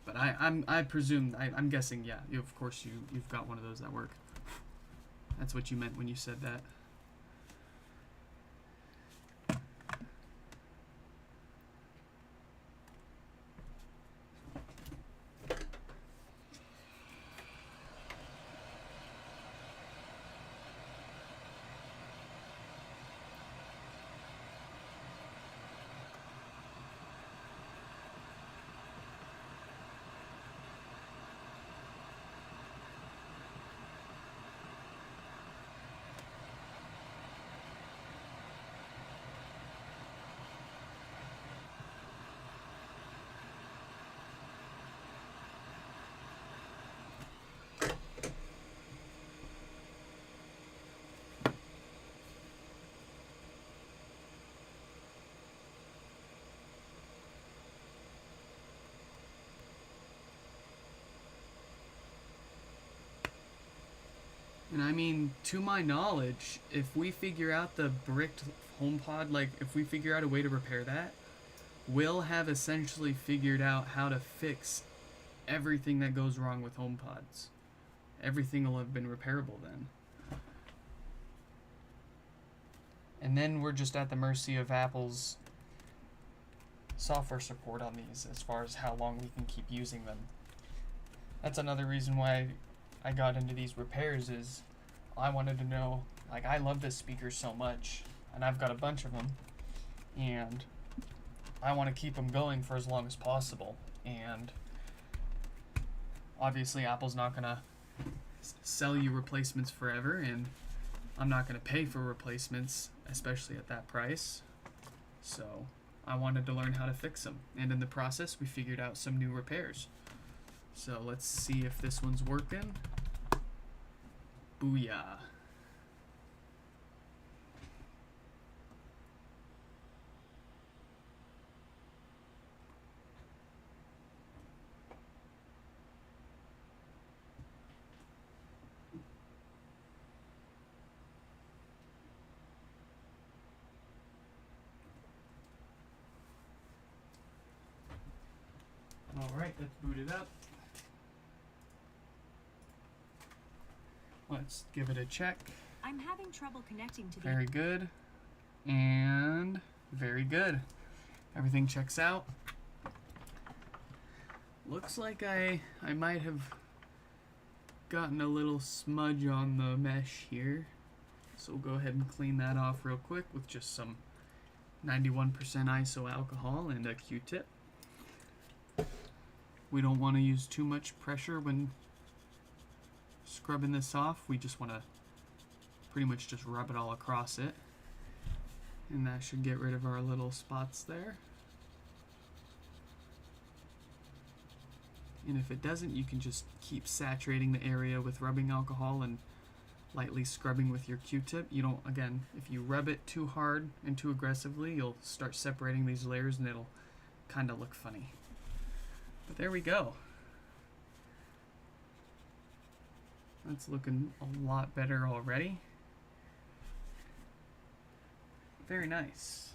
But I presume, I'm guessing, yeah, of course you've got one of those that work. That's what you meant when you said that. And I mean, to my knowledge, if we figure out the bricked HomePod, like if we figure out a way to repair that, we'll have essentially figured out how to fix everything that goes wrong with HomePods. Everything will have been repairable then. And then we're just at the mercy of Apple's software support on these as far as how long we can keep using them. That's another reason why I got into these repairs, is I wanted to know, like, I love this speaker so much, and I've got a bunch of them, and I want to keep them going for as long as possible. And obviously Apple's not gonna sell you replacements forever, and I'm not gonna pay for replacements, especially at that price. So I wanted to learn how to fix them, and in the process we figured out some new repairs. So let's see if this one's working. Booyah. All right, let's boot it up. Let's give it a check.
I'm having trouble connecting to the
Very good. And very good. Everything checks out. Looks like I might have gotten a little smudge on the mesh here. So we'll go ahead and clean that off real quick with just some 91% ISO alcohol and a Q-tip. We don't want to use too much pressure when scrubbing this off. We just want to pretty much just rub it all across it, and that should get rid of our little spots there. And if it doesn't, you can just keep saturating the area with rubbing alcohol and lightly scrubbing with your Q-tip. You don't, again, if you rub it too hard and too aggressively, you'll start separating these layers and it'll kind of look funny. But there we go. That's looking a lot better already. Very nice.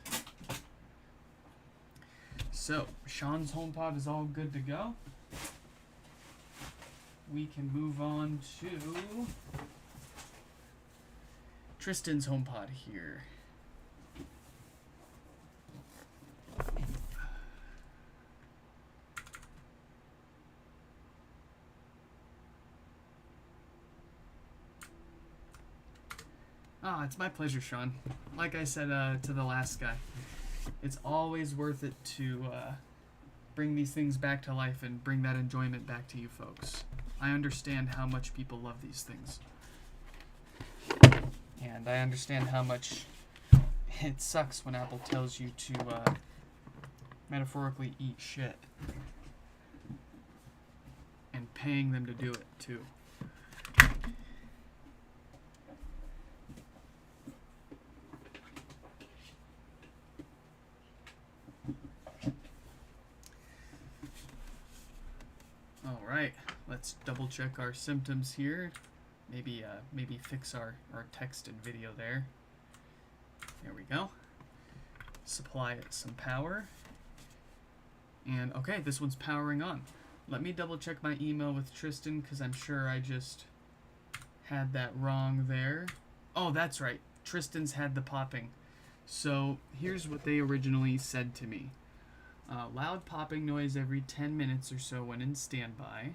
So, Sean's HomePod is all good to go. We can move on to Tristan's HomePod here. Ah, it's my pleasure, Sean. Like I said to the last guy, it's always worth it to bring these things back to life and bring that enjoyment back to you folks. I understand how much people love these things. And I understand how much it sucks when Apple tells you to metaphorically eat shit. And paying them to do it, too. Alright, let's double check our symptoms here. Maybe fix our text and video there. There we go. Supply it some power. And okay, this one's powering on. Let me double check my email with Tristan because I'm sure I just had that wrong there. Oh, that's right. Tristan's had the popping. So here's what they originally said to me. Loud popping noise every 10 minutes or so when in standby.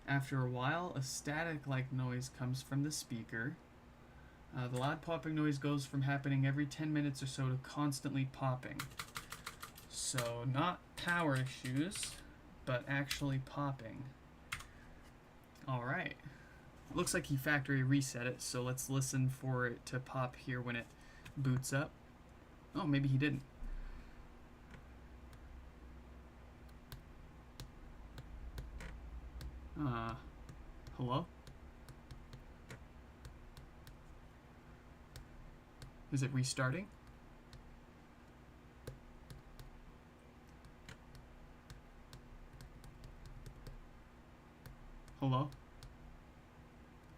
After a while, a static-like noise comes from the speaker. The loud popping noise goes from happening every 10 minutes or so to constantly popping. So not power issues, but actually popping. Alright. Looks like he factory reset it, so let's listen for it to pop here when it boots up. Oh, maybe he didn't. Hello? Is it restarting? Hello?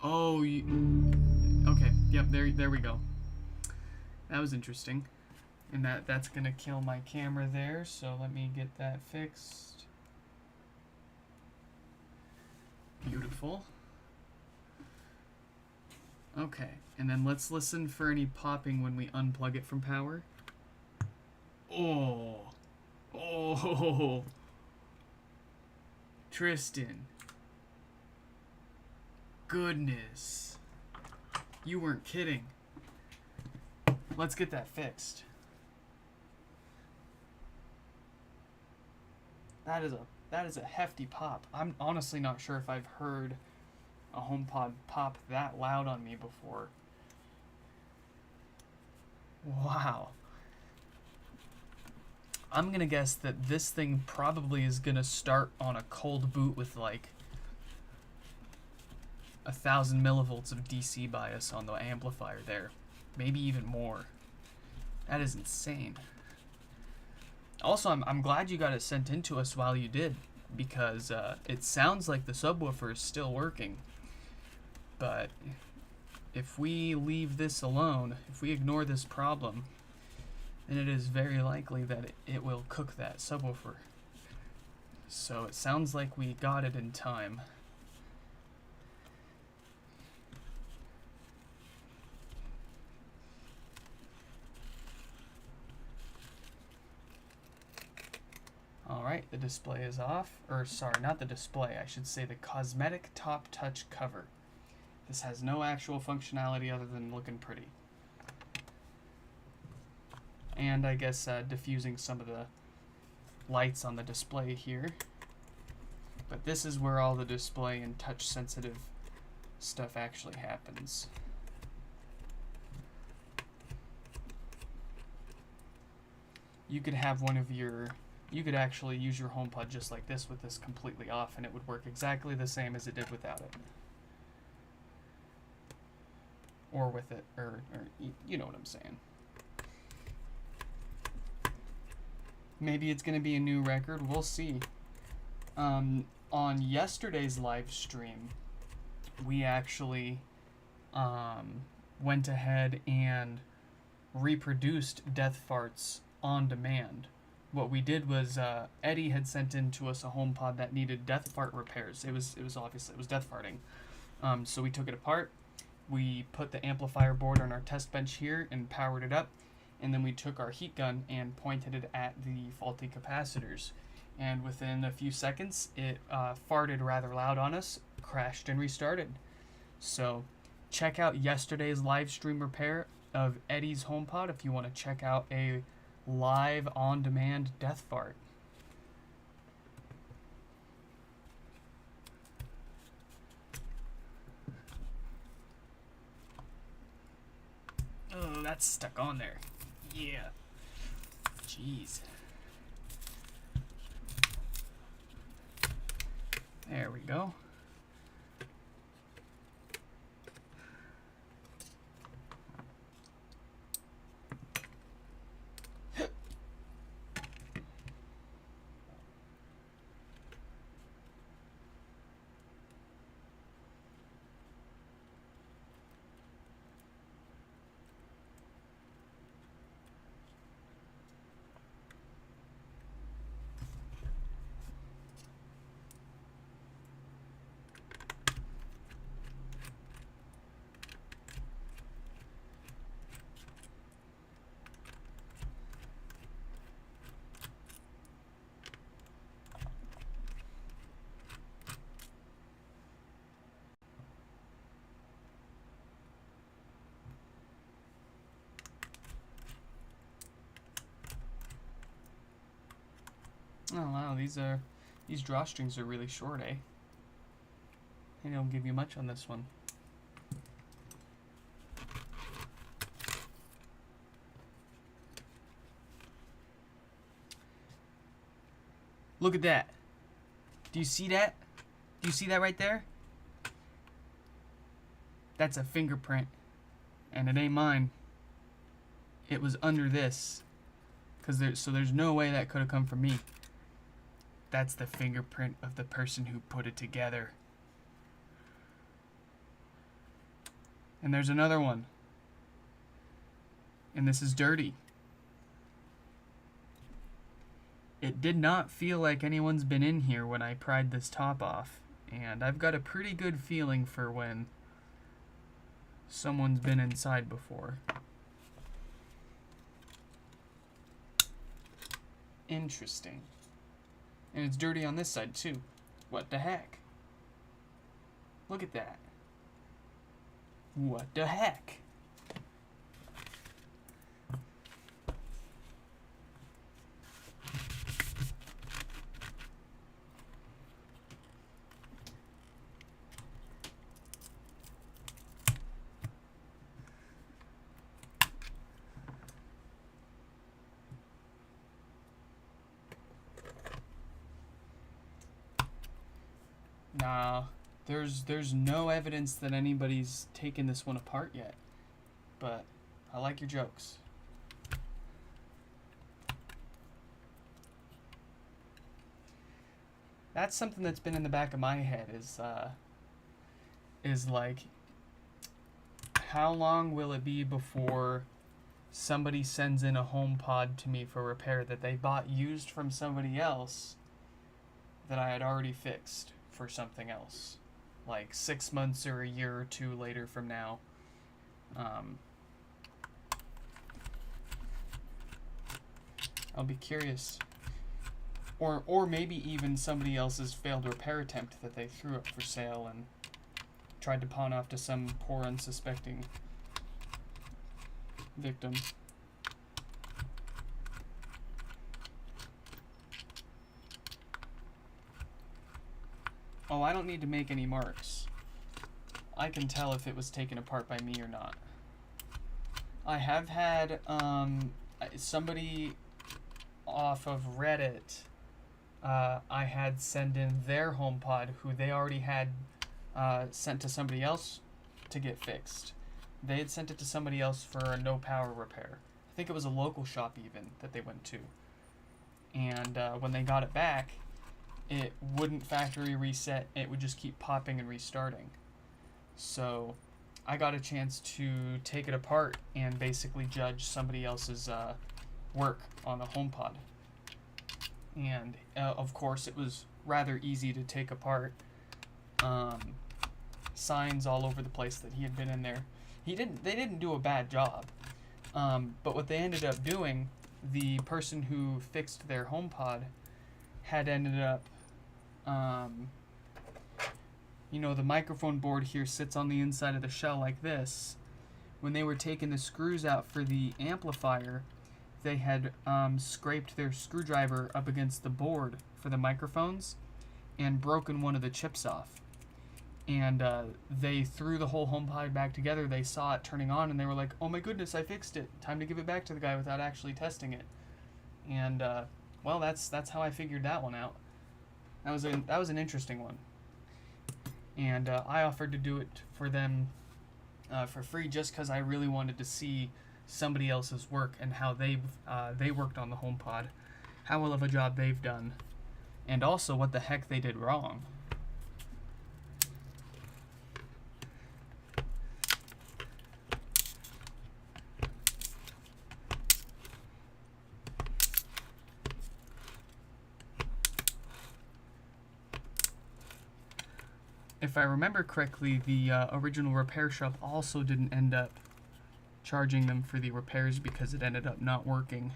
Oh, okay. Yep, there we go. That was interesting. And that's gonna kill my camera there, so let me get that fixed. Beautiful. Okay, and then let's listen for any popping when we unplug it from power. Oh. Tristan. Goodness. You weren't kidding. Let's get that fixed. That is a hefty pop. I'm honestly not sure if I've heard a HomePod pop that loud on me before. Wow. I'm gonna guess that this thing probably is gonna start on a cold boot with like 1,000 millivolts of DC bias on the amplifier there. Maybe even more. That is insane. Also, I'm glad you got it sent in to us while you did, because it sounds like the subwoofer is still working. But if we leave this alone, if we ignore this problem, then it is very likely that it will cook that subwoofer. So it sounds like we got it in time. Alright, the display is off. Or, sorry, not the display. I should say the cosmetic top touch cover. This has no actual functionality other than looking pretty. And I guess diffusing some of the lights on the display here. But this is where all the display and touch sensitive stuff actually happens. You could have you could actually use your HomePod just like this with this completely off, and it would work exactly the same as it did without it. Or with it, or you know what I'm saying. Maybe it's going to be a new record. We'll see. On yesterday's live stream, we actually went ahead and reproduced death farts on demand. What we did was Eddie had sent in to us a HomePod that needed death fart repairs. It was death farting. So we took it apart. We put the amplifier board on our test bench here and powered it up. And then we took our heat gun and pointed it at the faulty capacitors. And within a few seconds, it farted rather loud on us, crashed, and restarted. So check out yesterday's live stream repair of Eddie's HomePod if you want to check out a live on-demand death fart. that's stuck on there. Yeah. Jeez. There we go. Oh wow, these drawstrings are really short, eh? They don't give you much on this one. Look at that. Do you see that? Do you see that right there? That's a fingerprint. And it ain't mine. It was under this. So there's no way that could have come from me. That's the fingerprint of the person who put it together. And there's another one. And this is dirty. It did not feel like anyone's been in here when I pried this top off. And I've got a pretty good feeling for when someone's been inside before. Interesting. And it's dirty on this side too. What the heck? Look at that. What the heck? Nah, there's no evidence that anybody's taken this one apart yet. But I like your jokes. That's something that's been in the back of my head is like, how long will it be before somebody sends in a HomePod to me for repair that they bought used from somebody else that I had already fixed for something else, like 6 months or a year or two later from now. I'll be curious. Or maybe even somebody else's failed repair attempt that they threw up for sale and tried to pawn off to some poor unsuspecting victim. Oh, I don't need to make any marks. I can tell if it was taken apart by me or not. I have had somebody off of Reddit, I had send in their HomePod who they already had sent to somebody else to get fixed. They had sent it to somebody else for a no power repair. I think it was a local shop even that they went to. And when they got it back, it wouldn't factory reset. It would just keep popping and restarting. So I got a chance to take it apart and basically judge somebody else's work on the HomePod. And of course it was rather easy to take apart. Signs all over the place that he had been in there. They didn't do a bad job. But what they ended up doing, the person who fixed their HomePod had ended up, the microphone board here sits on the inside of the shell like this. When they were taking the screws out for the amplifier, they had scraped their screwdriver up against the board for the microphones and broken one of the chips off. and they threw the whole HomePod back together. They saw it turning on, and they were like, "Oh my goodness, I fixed it! Time to give it back to the guy without actually testing it." And well, that's how I figured that one out. That was an interesting one, and I offered to do it for them for free just because I really wanted to see somebody else's work and how they worked on the HomePod, how well of a job they've done, and also what the heck they did wrong. If I remember correctly, the original repair shop also didn't end up charging them for the repairs because it ended up not working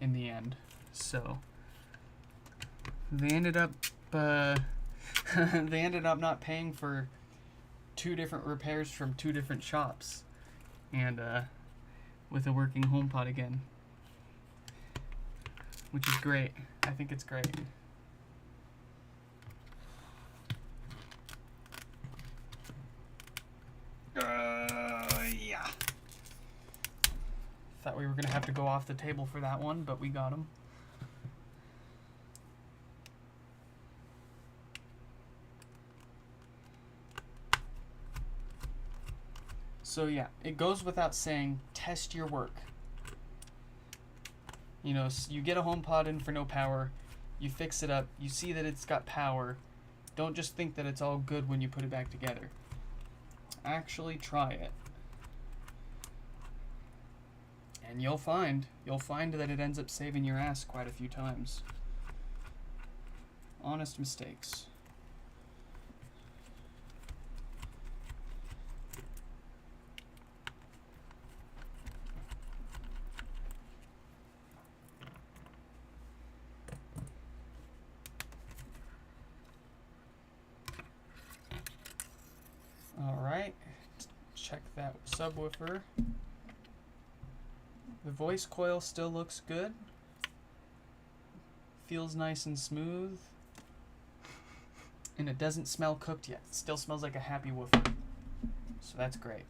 in the end. So they ended up not paying for 2 different repairs from 2 different shops, and with a working HomePod again, which is great. I think it's great. Yeah. Thought we were gonna have to go off the table for that one, but we got them. So yeah, it goes without saying, test your work. You know, you get a HomePod in for no power, you fix it up, you see that it's got power. Don't just think that it's all good when you put it back together. Actually try it. And you'll find that it ends up saving your ass quite a few times. Honest mistakes. Alright, check that subwoofer. The voice coil still looks good. Feels nice and smooth. And it doesn't smell cooked yet. It still smells like a happy woofer. So that's great.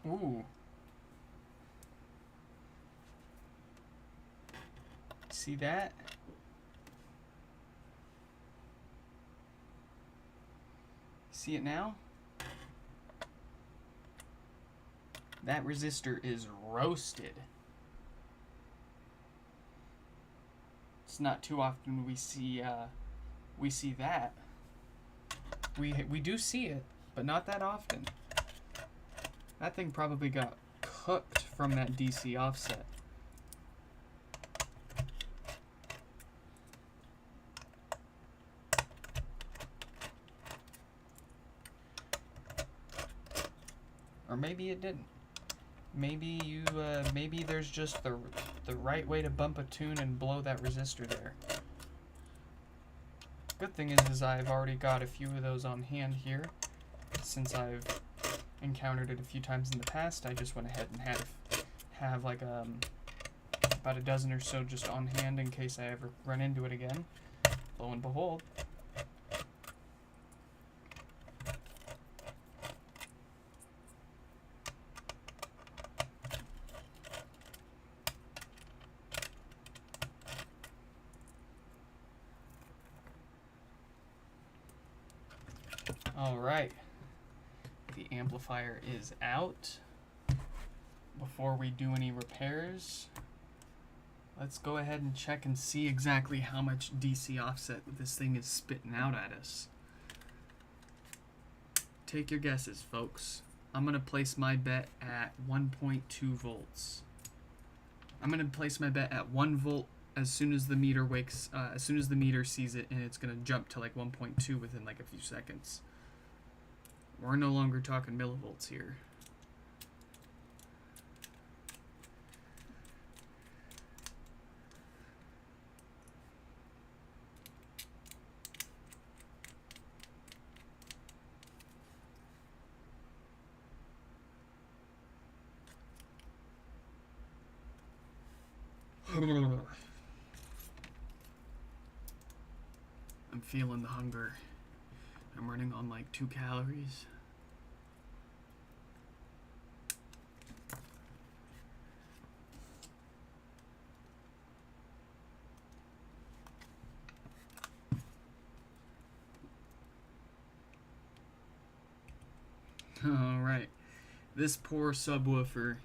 Ooh. See that? See it now? That resistor is roasted. It's not too often we see that. We do see it, but not that often. That thing probably got cooked from that DC offset. maybe it didn't. Maybe you, maybe there's just the right way to bump a tune and blow that resistor there. Good thing is I've already got a few of those on hand here. Since I've encountered it a few times in the past, I just went ahead and have like about a dozen or so just on hand in case I ever run into it again. Lo and behold. Alright, the amplifier is out. Before we do any repairs, let's go ahead and check and see exactly how much DC offset this thing is spitting out at us. Take your guesses, folks. I'm going to place my bet at 1.2 volts. I'm going to place my bet at 1 volt as soon as the meter as soon as the meter sees it, and it's going to jump to like 1.2 within like a few seconds. We're no longer talking millivolts here. I'm feeling the hunger. I'm running on like 2 calories. Alright. This poor subwoofer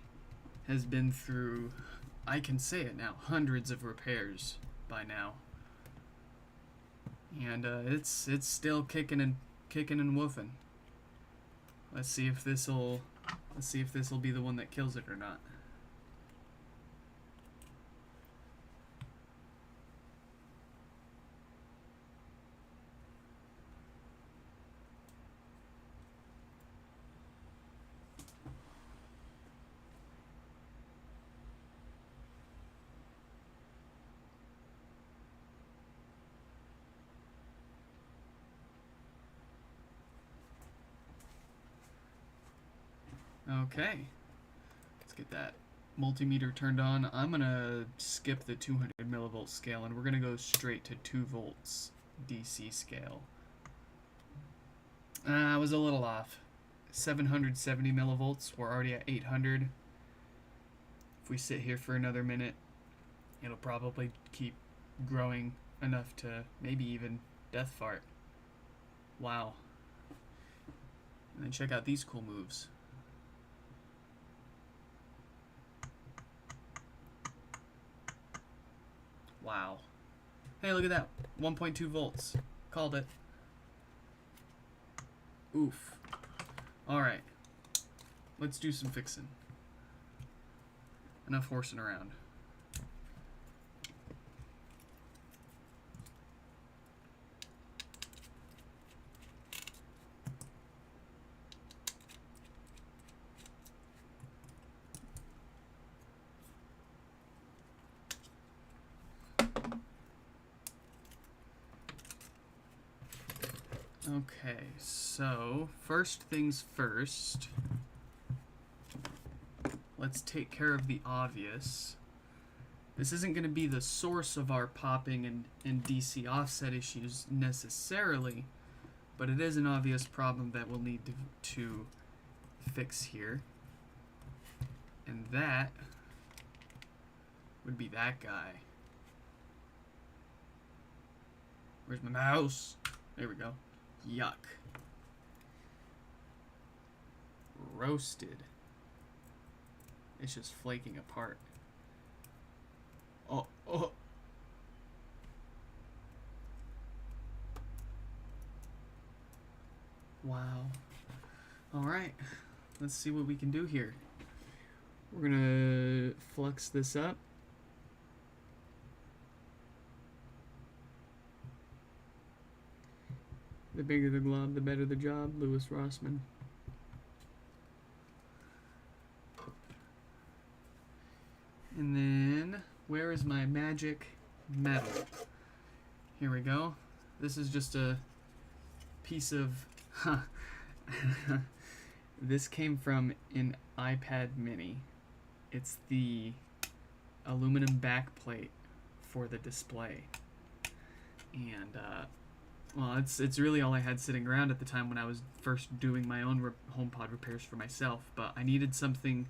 has been through, I can say it now, hundreds of repairs by now. And it's still kicking and woofing. Let's see if this'll be the one that kills it or not. Okay, let's get that multimeter turned on. I'm gonna skip the 200 millivolt scale and we're gonna go straight to 2 volts DC scale. I was a little off. 770 millivolts, we're already at 800. If we sit here for another minute, it'll probably keep growing enough to maybe even death fart. Wow. And then check out these cool moves. Wow. Hey, look at that. 1.2 volts. Called it. Oof. Alright. Let's do some fixing. Enough horsing around. Okay, so first things first, let's take care of the obvious. This isn't going to be the source of our popping and DC offset issues necessarily, but it is an obvious problem that we'll need to fix here. And that would be that guy. Where's my mouse? There we go. Yuck. Roasted. It's just flaking apart. Oh. Wow. Alright. Let's see what we can do here. We're gonna flux this up. The bigger the glob, the better the job. Louis Rossman. And then, where is my magic metal? Here we go. This is just a piece of... This came from an iPad mini. It's the aluminum backplate for the display. And, well, it's really all I had sitting around at the time when I was first doing my own HomePod repairs for myself. But I needed something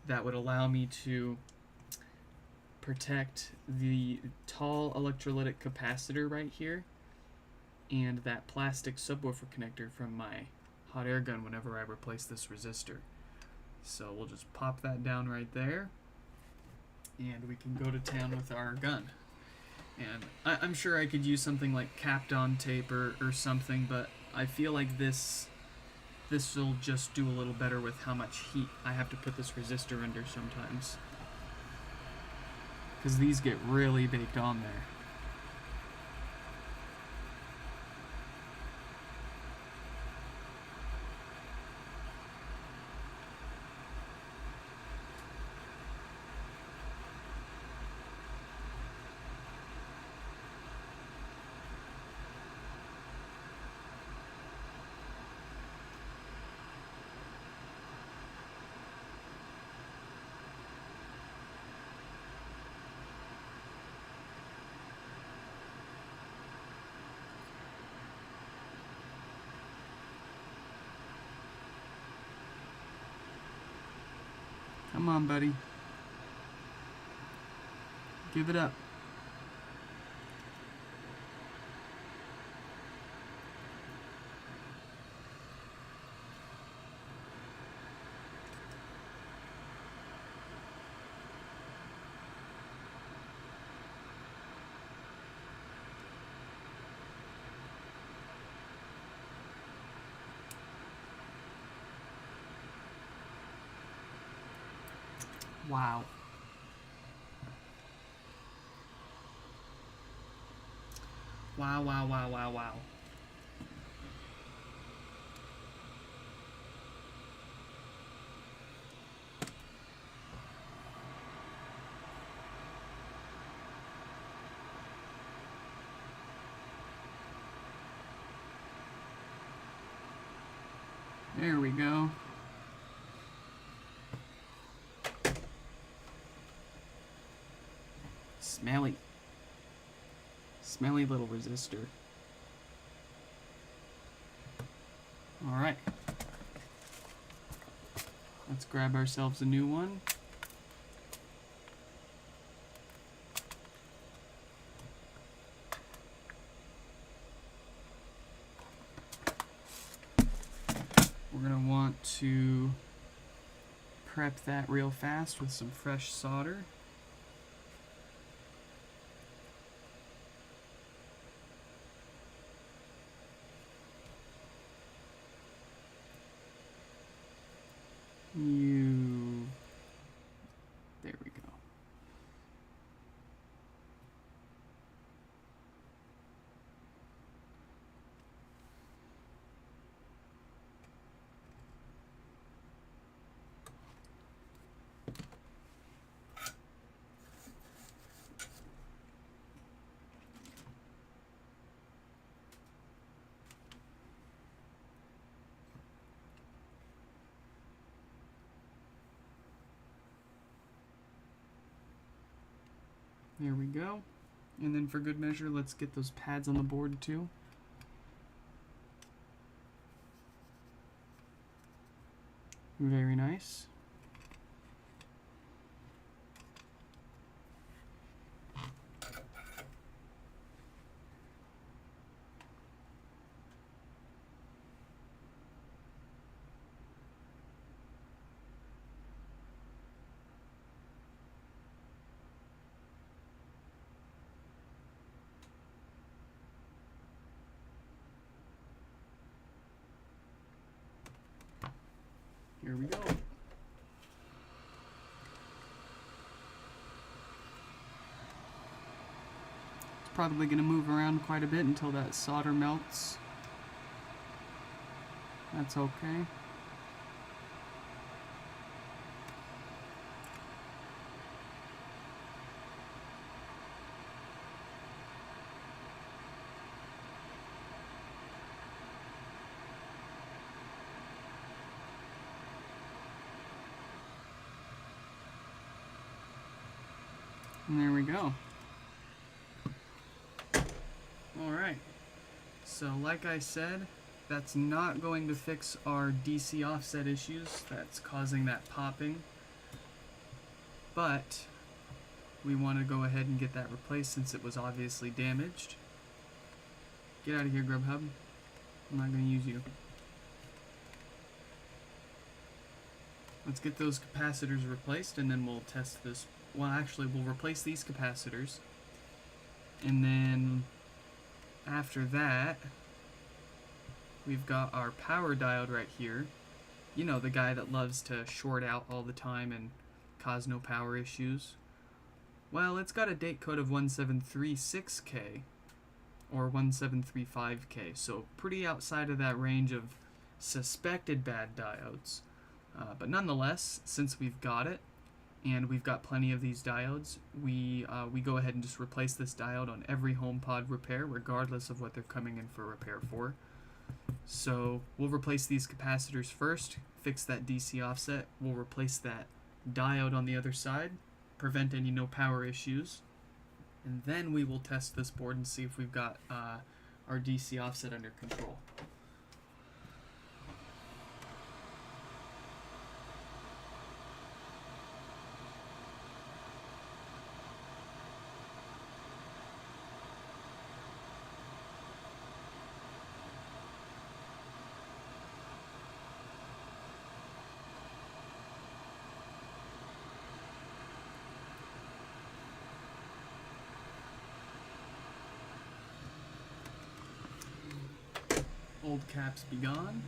that would allow me to protect the tall electrolytic capacitor right here and that plastic subwoofer connector from my hot air gun whenever I replace this resistor. So we'll just pop that down right there, and we can go to town with our gun. And I'm sure I could use something like Kapton tape or something, but I feel like this will just do a little better with how much heat I have to put this resistor under sometimes, because these get really baked on there. Come on, buddy. Give it up. Wow. Wow, wow, wow, wow, wow. There we go. Smelly. Smelly little resistor. Alright. Let's grab ourselves a new one. We're going to want to prep that real fast with some fresh solder. There we go. There we go. And then for good measure, let's get those pads on the board too. Very nice. Here we go. It's probably going to move around quite a bit until that solder melts. That's okay. And there we go. Alright, so like I said, that's not going to fix our DC offset issues that's causing that popping, but we want to go ahead and get that replaced since it was obviously damaged. Get out of here, Grubhub. I'm not going to use you. Let's get those capacitors replaced and then we'll test this. Well, actually, we'll replace these capacitors. And then after that, we've got our power diode right here. You know, the guy that loves to short out all the time and cause no power issues. Well, it's got a date code of 1736K or 1735K, so pretty outside of that range of suspected bad diodes. But nonetheless, since we've got it, and we've got plenty of these diodes, we go ahead and just replace this diode on every HomePod repair, regardless of what they're coming in for repair for. So we'll replace these capacitors first, fix that DC offset, we'll replace that diode on the other side, prevent any no power issues, and then we will test this board and see if we've got our DC offset under control. Old caps be gone.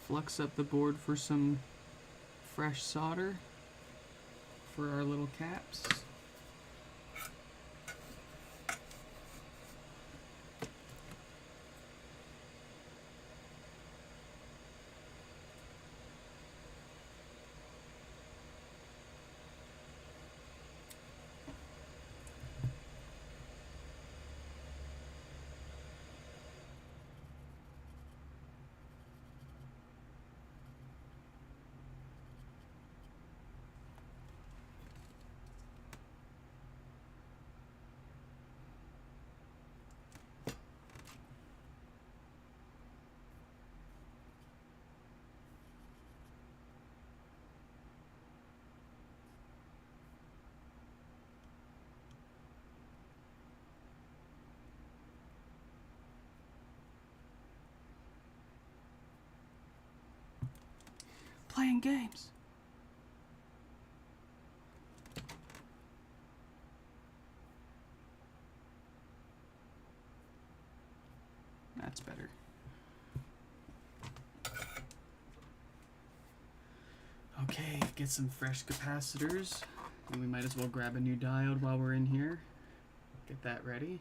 Flux up the board for some fresh solder for our little caps. Playing games. That's better. Okay, get some fresh capacitors. And we might as well grab a new diode while we're in here. Get that ready.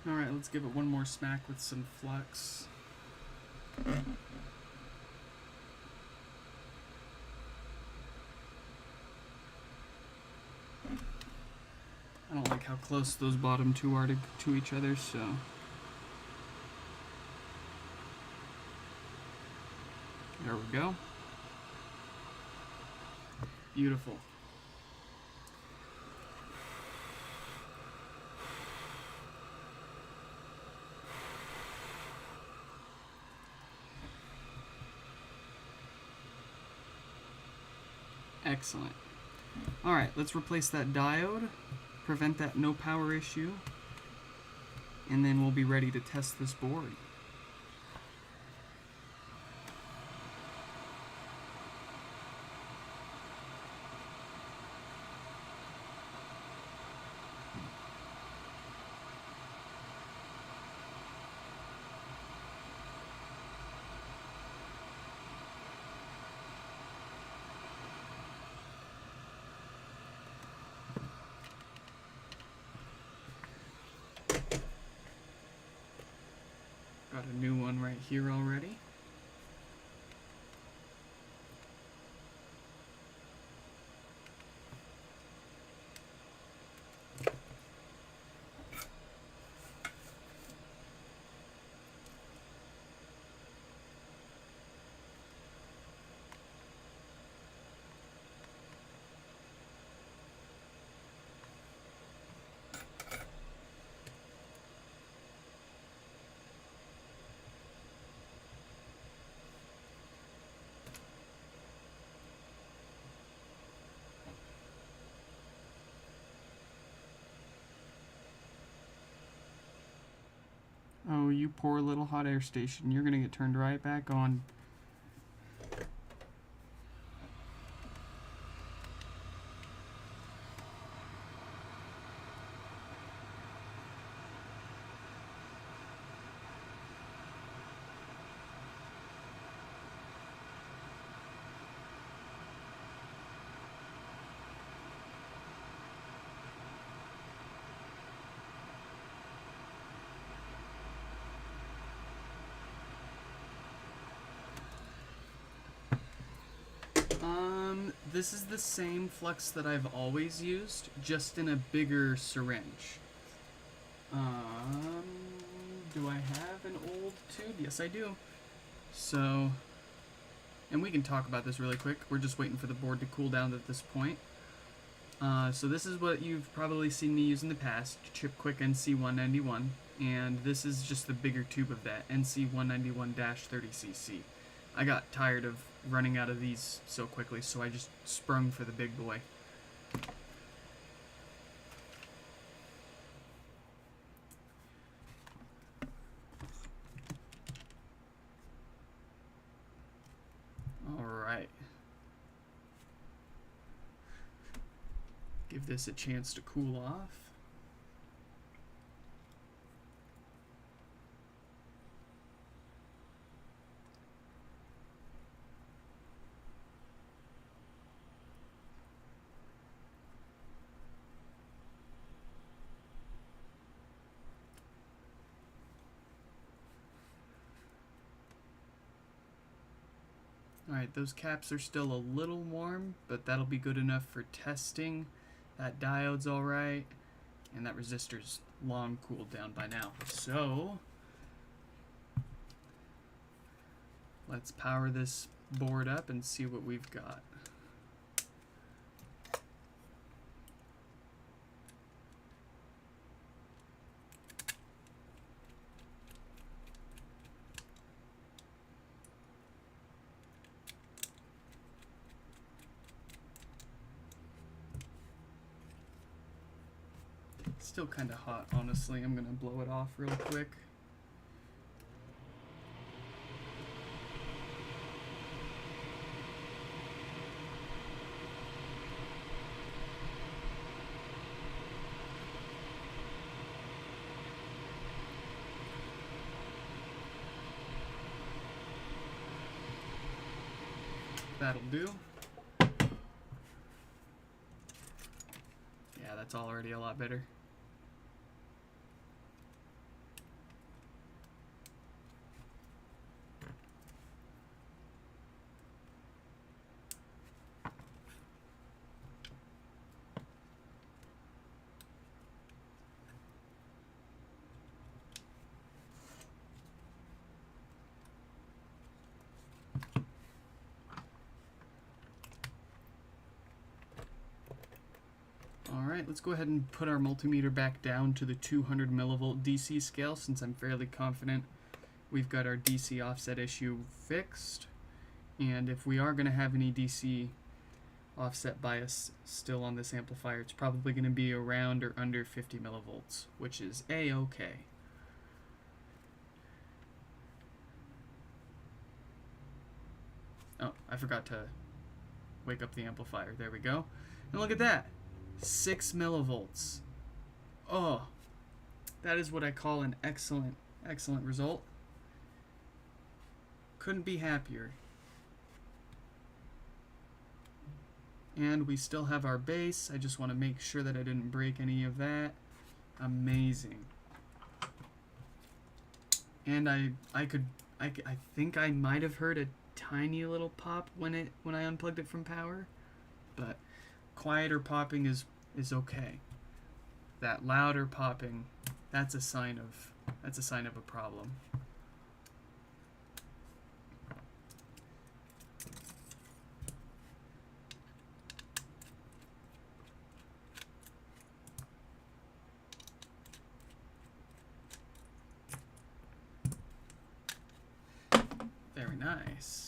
Alright, let's give it one more smack with some flux. I don't like how close those bottom two are to each other, so... There we go. Beautiful. Excellent. Alright, let's replace that diode, prevent that no power issue, and then we'll be ready to test this board. Got a new one right here already. Oh, you poor little hot air station. You're gonna get turned right back on. This is the same flux that I've always used, just in a bigger syringe. Do I have an old tube? Yes, I do. So, and we can talk about this really quick. We're just waiting for the board to cool down at this point. So this is what you've probably seen me use in the past, Chip Quick NC191, and this is just the bigger tube of that, NC191-30cc. I got tired of running out of these so quickly, so I just sprung for the big boy. Alright. Give this a chance to cool off. Alright, those caps are still a little warm, but that'll be good enough for testing. That diode's alright, and that resistor's long cooled down by now. So, let's power this board up and see what we've got. Still kind of hot, honestly. I'm gonna blow it off real quick. That'll do. Yeah, that's already a lot better. Alright, let's go ahead and put our multimeter back down to the 200 millivolt DC scale, since I'm fairly confident we've got our DC offset issue fixed. And if we are going to have any DC offset bias still on this amplifier. It's probably going to be around or under 50 millivolts, which is A-okay. Oh, I forgot to wake up the amplifier. There we go. And look at that. 6 millivolts. Oh, that is what I call an excellent, excellent result. Couldn't be happier. And we still have our base. I just want to make sure that I didn't break any of that. Amazing. And I think I might have heard a tiny little pop when I unplugged it from power, but quieter popping is okay. That louder popping, that's a sign of a problem. Very nice.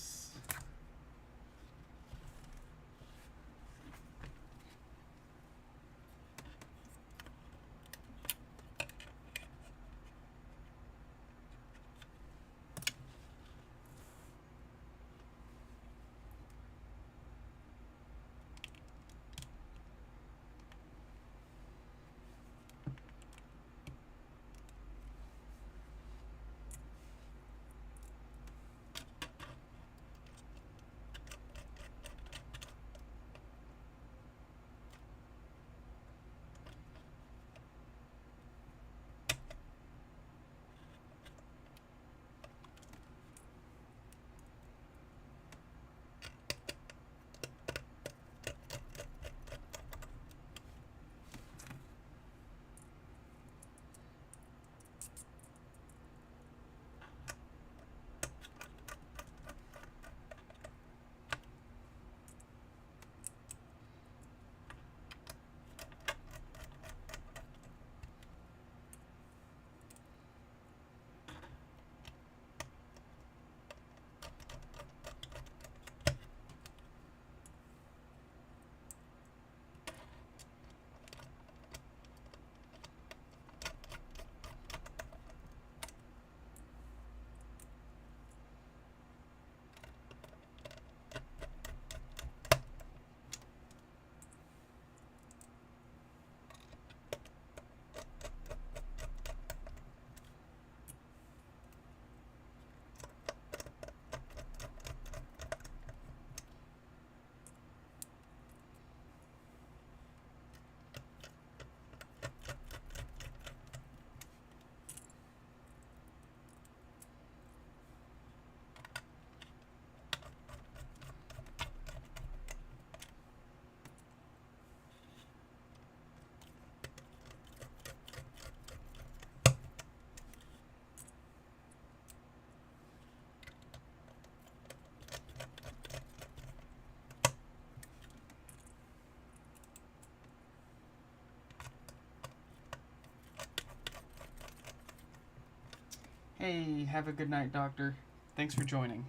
Hey, have a good night, Doctor. Thanks for joining.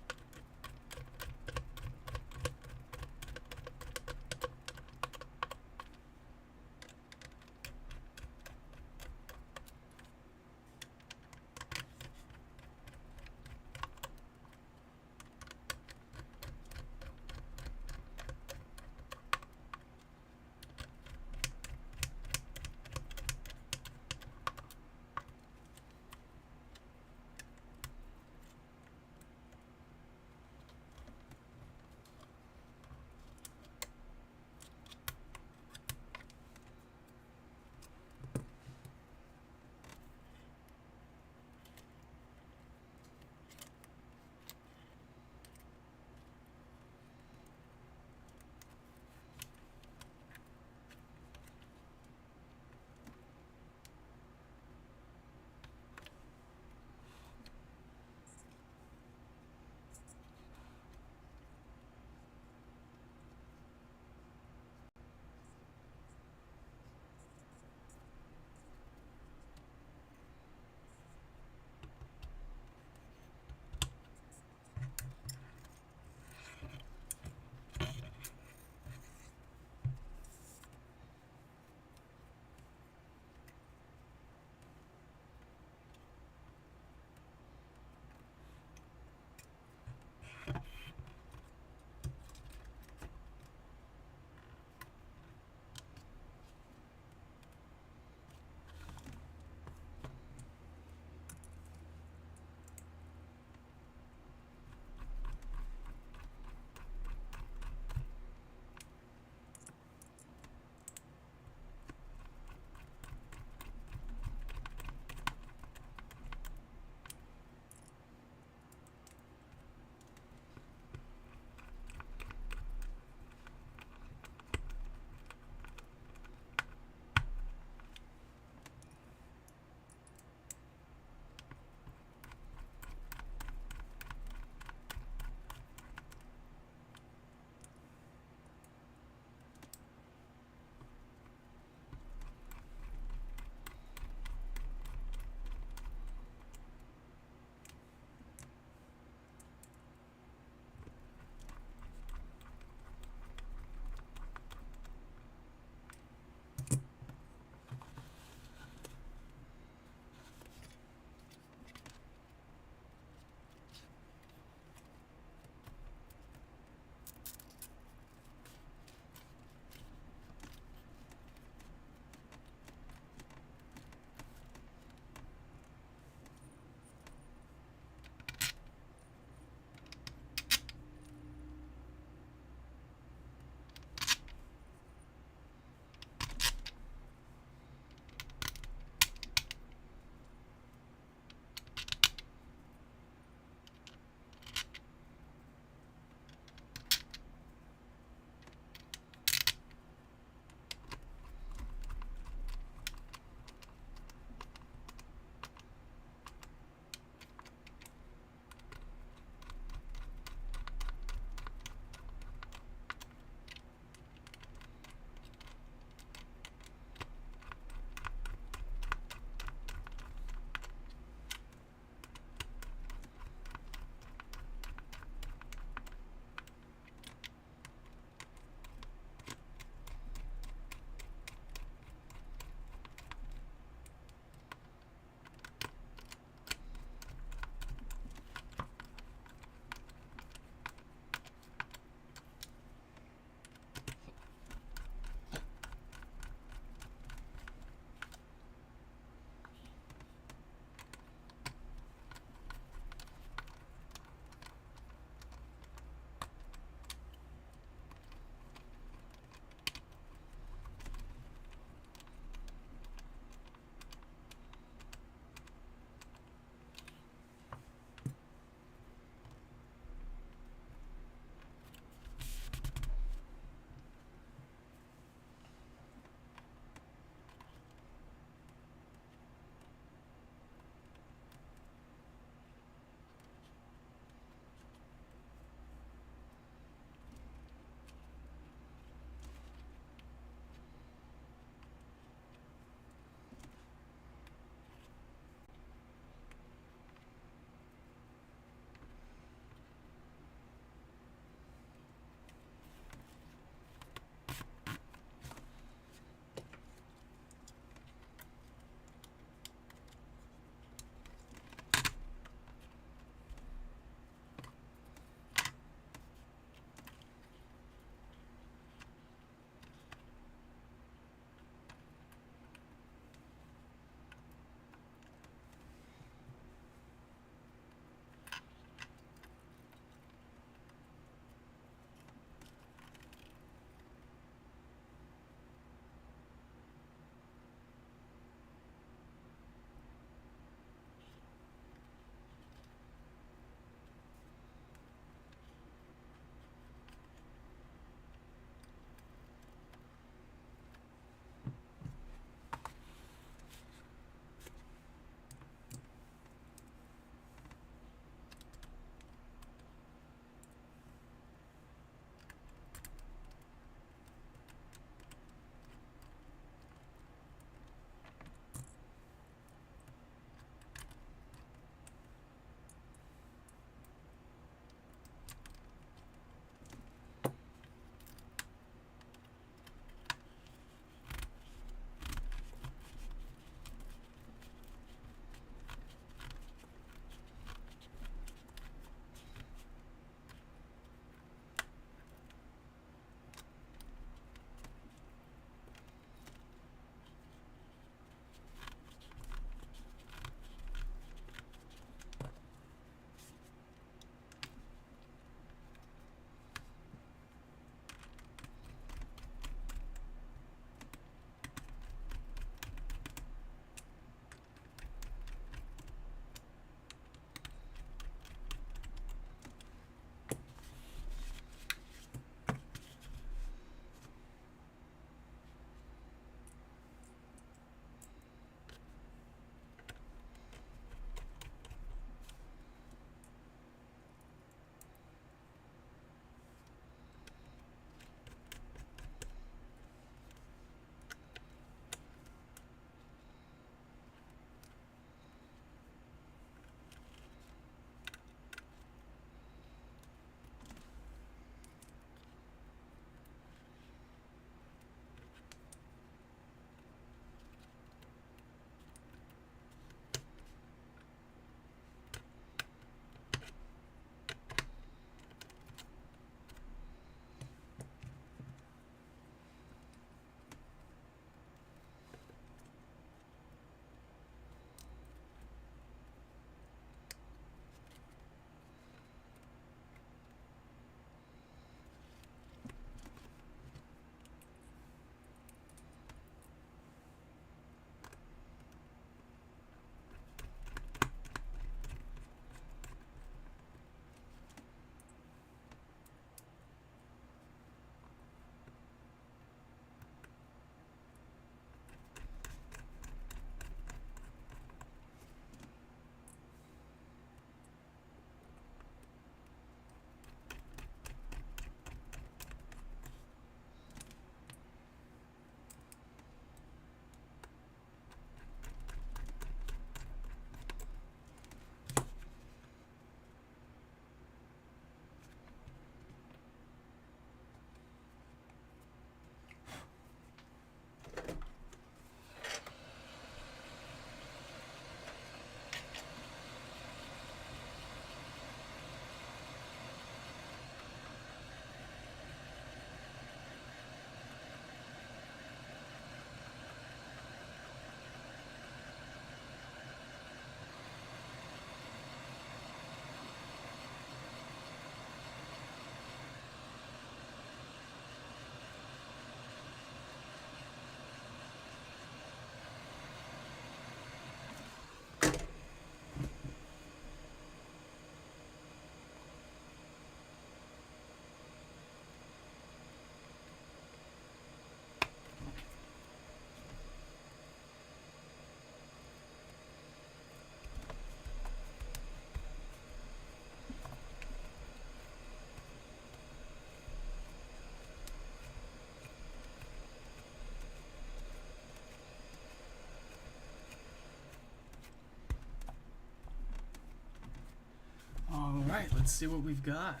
Alright, let's see what we've got.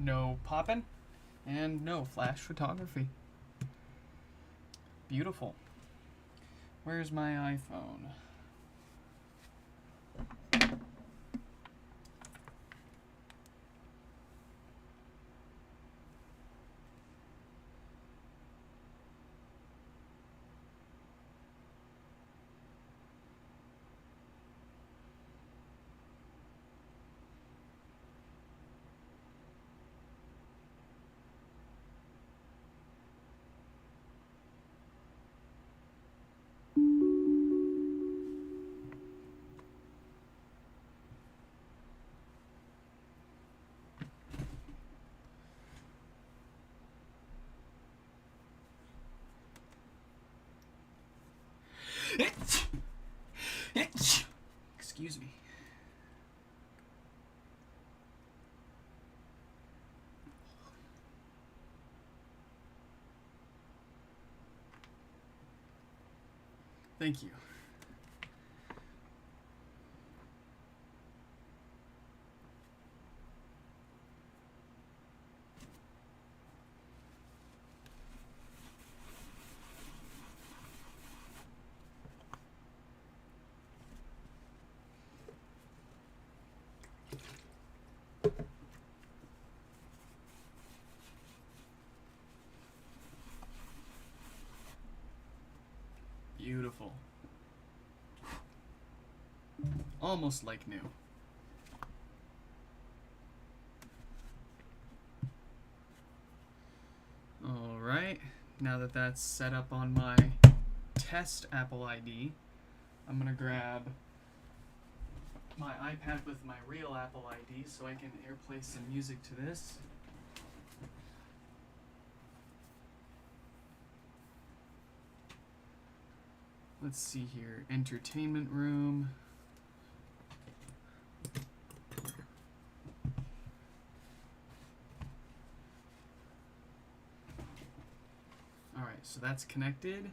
No poppin', and no flash photography. Beautiful. Where's my iPhone? Excuse me. Thank you. Beautiful. Almost like new. Alright, now that that's set up on my test Apple ID, I'm gonna grab my iPad with my real Apple ID so I can airplay some music to this. Let's see here, entertainment room. Alright, so that's connected.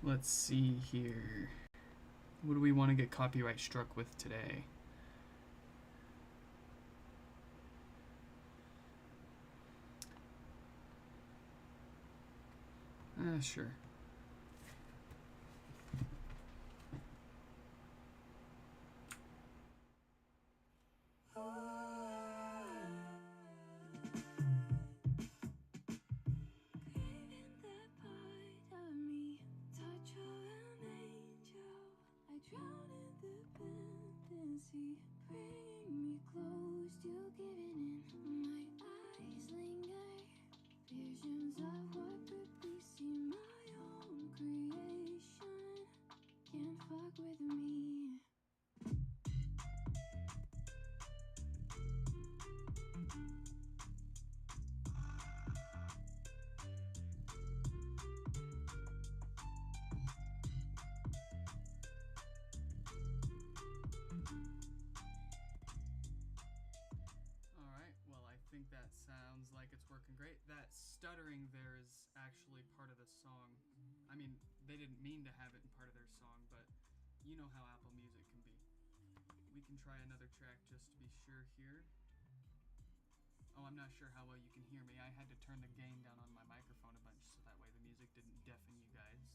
Let's see here. What do we want to get copyright struck with today? Sure. I think that sounds like it's working great. That stuttering there is actually part of the song. I mean, they didn't mean to have it in part of their song, but you know how Apple Music can be. We can try another track just to be sure here. Oh, I'm not sure how well you can hear me. I had to turn the gain down on my microphone a bunch so that way the music didn't deafen you guys.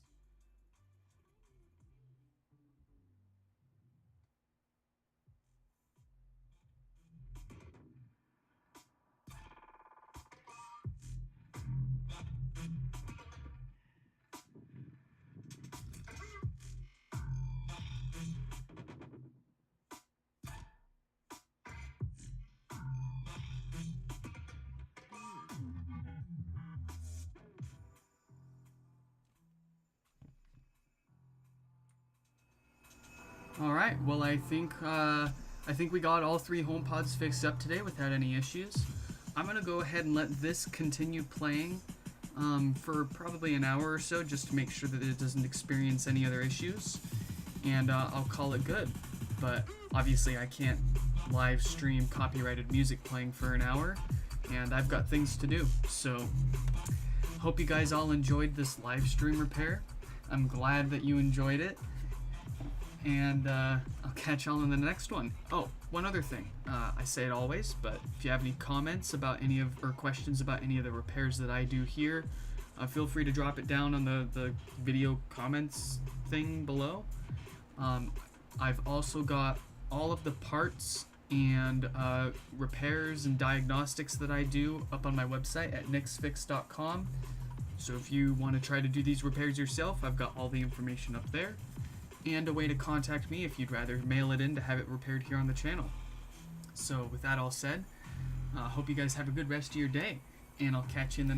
All right. Well, I think we got all three HomePods fixed up today without any issues. I'm gonna go ahead and let this continue playing for probably an hour or so, just to make sure that it doesn't experience any other issues, and I'll call it good. But obviously I can't live stream copyrighted music playing for an hour, and I've got things to do. So hope you guys all enjoyed this live stream repair. I'm glad that you enjoyed it, and I'll catch y'all in the next one. Oh, one other thing. I say it always, but if you have any comments about any of, or questions about any of the repairs that I do here, feel free to drop it down on the video comments thing below. I've also got all of the parts and repairs and diagnostics that I do up on my website at nixfix.com. So if you want to try to do these repairs yourself, I've got all the information up there, and a way to contact me if you'd rather mail it in to have it repaired here on the channel. So with that all said, hope you guys have a good rest of your day, and I'll catch you in the